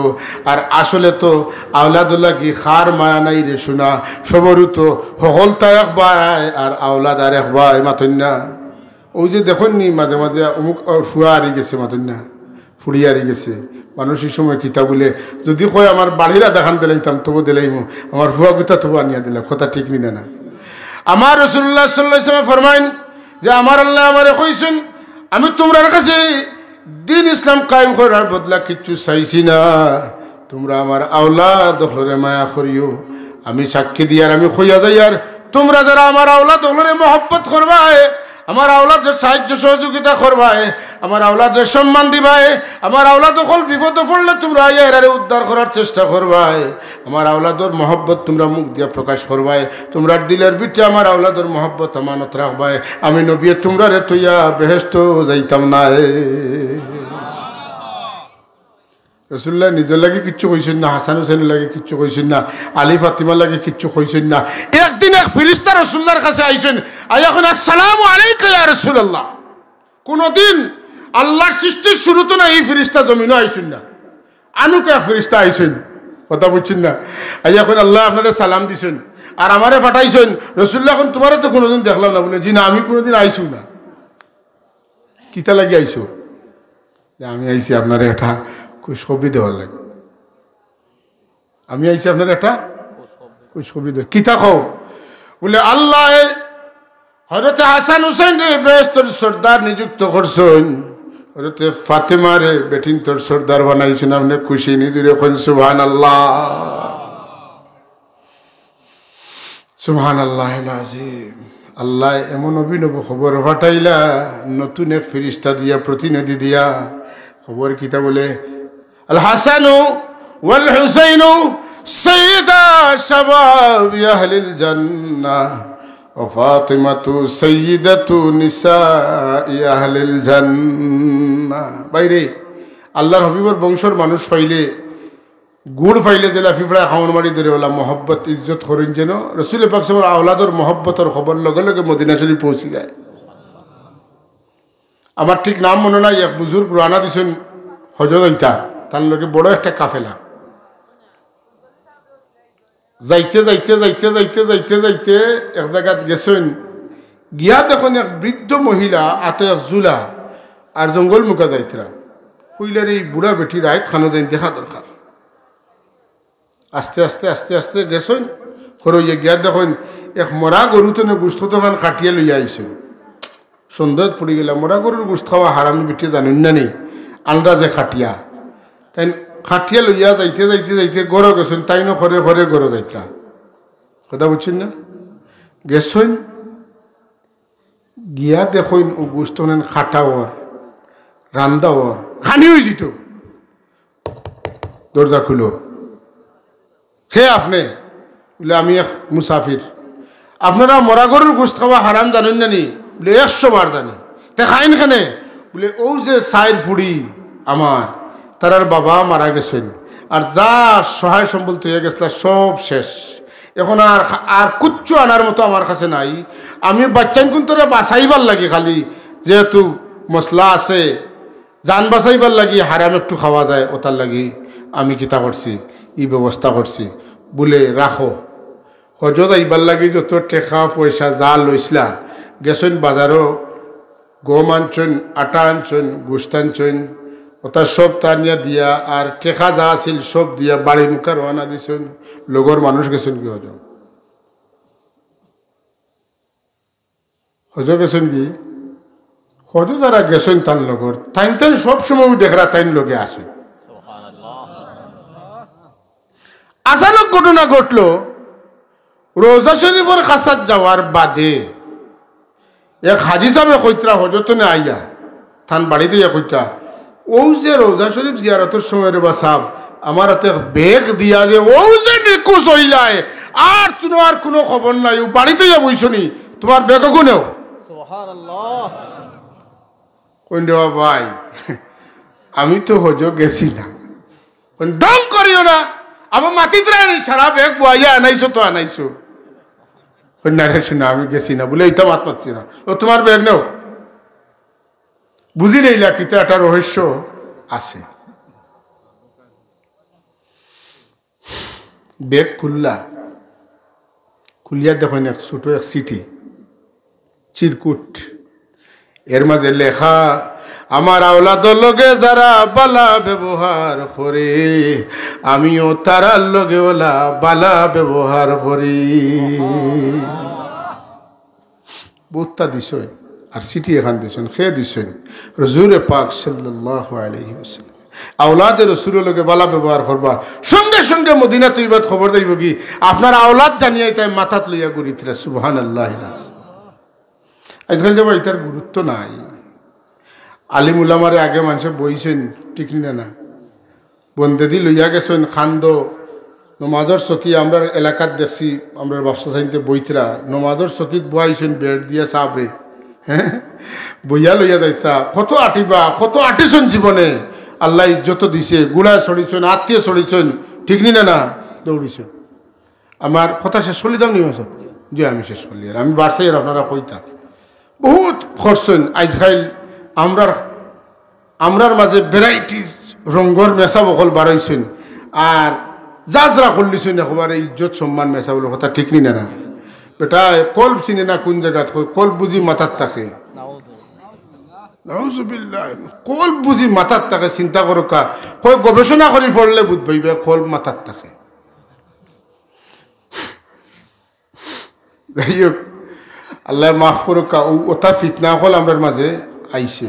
আর আসলে তো আওলাদুল্লাহ কি খার মায়া নাই রে শোনা, সবরু তো সকলতা এক ভাই আর আওলাদ আর এক ভাই, মাতন না? ওই যে দেখুন নি মাঝে মাঝে অমুক ফুয়া হারিয়ে গেছে, মাতন না? ফুড়ি হারিয়ে গেছে মানুষ এই সময় কিতা বলে, যদি কয় আমার বাড়িরা দেখান দিলাইতাম তবু দিলাইমু, আমার ফুয়া গুতা তবু আনিয়া দিলাম, কথা ঠিক নি না? আমার রাসূলুল্লাহ সাল্লাল্লাহু আলাইহি ওয়াসাল্লাম ফরমাইন যে আমার আল্লাহ আমারে কইছেন আমি তোমরার কাছে দিন ইসলাম কায়েম করার বদলা কিচ্ছু চাইছি না, তোমরা আমার আওলাদ হলরে মায়া করিও। আমি সাক্ষী দিয়ার আমি কইয়া যাই, আর তোমরা যারা আমার আওলাদ হলরে মহব্বত করবাই, আমার আওলাদের সাহায্য সহযোগিতা করবাই, আমার আওলাদের সম্মান দিবাই, আমার আওলাদ হল বিপদ পড়লে তোমরা এরারে উদ্ধার করার চেষ্টা করবাই, আমার আওলাদর মহব্বত তোমরা মুখ দিয়া প্রকাশ করবাই, তোমরা দিলের ভিতরে আমার আওলাদর মহব্বত আমানত রাখবাই। আমি নবী তোমরা রে তুইয়া বেহেশত যাইতাম না। রাসূলুল্লাহ নিজের লাগে কিচ্ছু কইছেন না, হাসান হুসেনের লাগে কিচ্ছু কইছেন না, আলী ফাতিমার লাগে কিচ্ছু কইছেন না। একদিন এক ফেরেশতা রাসূলুল্লাহর কাছে আইছেন, আইয়া কোন আসসালামু আলাইকা ইয়া রাসূলুল্লাহ। কোনদিন আল্লাহর সৃষ্টির শুরুতে না এই ফেরেশতা জমিনে আইছেন না, আনুকা ফেরেশতা আইছেন, কথা বুঝছেন না? আইয়া কোন আল্লাহ আপনারা সালাম দিছেন আর আমারে পাঠাইছেন। রাসূলুল্লাহ এখন তোমারে তো কোনোদিন দেখলাম না, বলে জি না আমি কোনোদিন আইছু না। কিতা লাগি আইছো? আমি আইছি আপনার একটা খুশখবরি দেওয়ার লাগে, আমি আইছি আপনার একটা খুশখবরি দেওয়ার। কিতা কও? বলে আল্লাহ হযরত হাসান হুসেন রে বেহেশতের সর্দার নিযুক্ত করছেন, হযরত ফাতেমা রে বেটিন তোর সর্দার বানাইছেন, আপনি খুশি নিজুরে কোন সুবহানাল্লাহ সুবহানাল্লাহিল আযীম। আল্লাহ এমন অভিনব খবর পাঠাইলা, নতুন এক ফেরেশতা দিয়া, প্রতিনিধি দিয়া। খবর কিতা বলে? আল হাসানু ওয়াল হুসাইনু সাইয়্যিদা শাবাবি আহলিল জান্নাহ ওয়া ফাতিমাতু সাইয়্যিদাতু নিসাই আহলিল জান্নাহ। বাইরে আল্লাহর হাবিবের বংশের মানুষ পাইলে, গুড় পাইলে দিলা ফিফড়া খাওয়ান মারি ধরে ওলা মহব্বত ইজ্জত করেন, যেন রাসূল পাক সাল্লাল্লাহু আলাইহি আওলাদর মহব্বতের খবর লগে লগে মদিনা শরীফ পৌঁছে যায়। আমার ঠিক নাম মনে নাই, এক বুজুর্গ রানা দিছেন হজরত ইতা, তার লগে বড় একটা কাফেলা যাইতে যাইতে যাইতে যাইতে যাইতে যাইতে এক জায়গাত গেছেন, গিয়া দেখুন এক বৃদ্ধ মহিলা আতে এক জুলা আর জঙ্গল মুখা যাইতরা, কইলার এই বুড়া বেটি রাইত খানো যাই দেখা দরকার। আস্তে আস্তে আস্তে আস্তে গেছেন, খরইয়া গিয়া দেখুন এক মরা গরু তো গোস্ত তখন কাটিয়ে লইয়া আইছেন। সন্দেহ পড়ে গেলাম, মরা গরুর গোস্ত খাওয়া হারাম বেটি জানেন না নেই, আন্ডা যে খাটিয়া, তাই খাটিয়া লইয়া যাইতে যাইতে যাইতে গড় গেছেন, তাই না ঘরে ঘরে গড় যাইতরা, কথা বুঝছেন না? গেছেন গিয়া দেখুন ও গোস্ত খাটা ওর রান্দা ওর খানি হয়ে যেত। দরজা খুলো, হে আপনি? বলে আমি এক মুসাফির। আপনারা মরা গরুর গোস্ত খাওয়া হারাম জানেন না নি? বলে 100 বার জানি। তে খাইন খানে? বলে ও যে সাইর ফুড়ি আমার, তার বাবা মারা গেছেন, আর যা সহায় সম্বল হয়ে গেছিল সব শেষ, এখন আর আর কুচ্ছু আনার মতো আমার কাছে নাই। আমি বাচ্চান কোন তোরা বাঁচাইবার লাগি, খালি যেহেতু মশলা আছে জান বাঁচাইবার লাগি হারাম একটু খাওয়া যায়, ওটার লাগি আমি কিতা করছি, ই ব্যবস্থা করছি। বলে রাখো, হজত আইবার লাগি যত টেকা পয়সা যা লইসলা, গেছেন বাজারও গম আনছেন, আটা আনছেন, গোস্ত আনছেন, ওটা সব টানিয়া দিয়া আর টেকা যা আছিল সব দিয়া বাড়ি মুখা রওনা দিছেন। লগর মানুষ গেছেন কি হজ? হজ গেছেন কি? হজ যারা গেছেন তার লগর, তাইন তাইন সবসময় দেখরা তাইন লগে আসেন। আচানক ঘটনা ঘটলো, রোজা শরীফের কাছাত যাওয়ার বাদে এক হাজি সাহেব কইতরা হজতনে আইয়া থান বাড়িতে ইয়া কইতা, ও যে রোজা শরীফ জিয়ারতের সময় রে বা সাহেব আমার হাতে বেগ দিয়া যে ও যে নিকুশ হইলায়, আর তুমি আর কোনো খবর নাই, ও বাড়িতে ইয়া বইছনি, তোমার বেগ গুনেও। সুবহানাল্লাহ। কইন রে ভাই আমি তো হজ গেছি না, ডং করিও না, আমার মাটিতে সারা বেগ বইয়া আনাইছো তো আনাইছো। কন্যারে শুনে আমি গেছি না বলে এইটা মাত মাত্র না, ও তোমার ব্যাগ নেও, বুঝি নেইলা কিন্তু একটা রহস্য আছে। ব্যাগ খুলিয়া দেখেন এক ছোট এক চিঠি, চিরকুট, এর মাঝে লেখা, আমার আওলাদর লগে যারা বালা ব্যবহার করে আমিও তারার লগে ওলা বালা ব্যবহার করি। বুত্তা দিছেন আর চিঠি এখান দিছেন, খেয়ে দিছেন হুজুরে পাক সাল্লাল্লাহু আলাইহি ওয়াসাল্লাম আওলাদের রাসূলের লগে বালা ব্যবহার করবা, সঙ্গে সঙ্গে মদিনা তৈবাত খবর দেব কি আপনার আওলাদ জানিয়াই তাই মাথাত লইয়া ঘুরিতরা। সুবহানাল্লাহ। আজকাল যাবো এটার গুরুত্ব নাই। আলিম উলামারে আগে মানুষে বইছেন, ঠিক না, বন্দেদি লইয়া গেছেন খান্দ নমাজর চকি। আমরা এলাকাত দেখছি, আমরা ব্যবসা চাইতে বইতরা নমাজর চকিত বইছেন বেড দিয়া সাবরে, হ্যাঁ বইয়া লইয়া যাইতা। কত আটিবা, কত আটিছেন জীবনে, আল্লাহ ইজ্জত দিছে, গুড়ায় চড়িছেন, আত্মীয় চড়িছেন, ঠিক না, দৌড়িছেন। আমার কথা শেষ করলি দাম নিয়ে যে আমি শেষ করলি, আর আমি বাড়ছাই আর আপনারা কইতা বহুত খরচন। আজকাল আমরার মাঝে ভ্যারাইটিস রঙর মেশা বকল বাড়াইছেন, আর যাজরা করলিছেন একেবারে ইজ্জত সম্মান মেশা বলে কথা, ঠিক না না বেটা। কল্প চিনে না কোন জায়গাত, কল্প বুঝি মাথার থাকে, কল্প বুঝি মাথার থাকে, চিন্তা করো কা কই গবেষণা করি পড়লে বুঝ পাইবে কল্প মাথার থাকে। যাই হোক, আল্লাহ মাফ করুকা, ওটা ফিতনা হল আমরার মাঝে আইছে,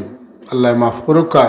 আল্লাহ মাফ করুকা।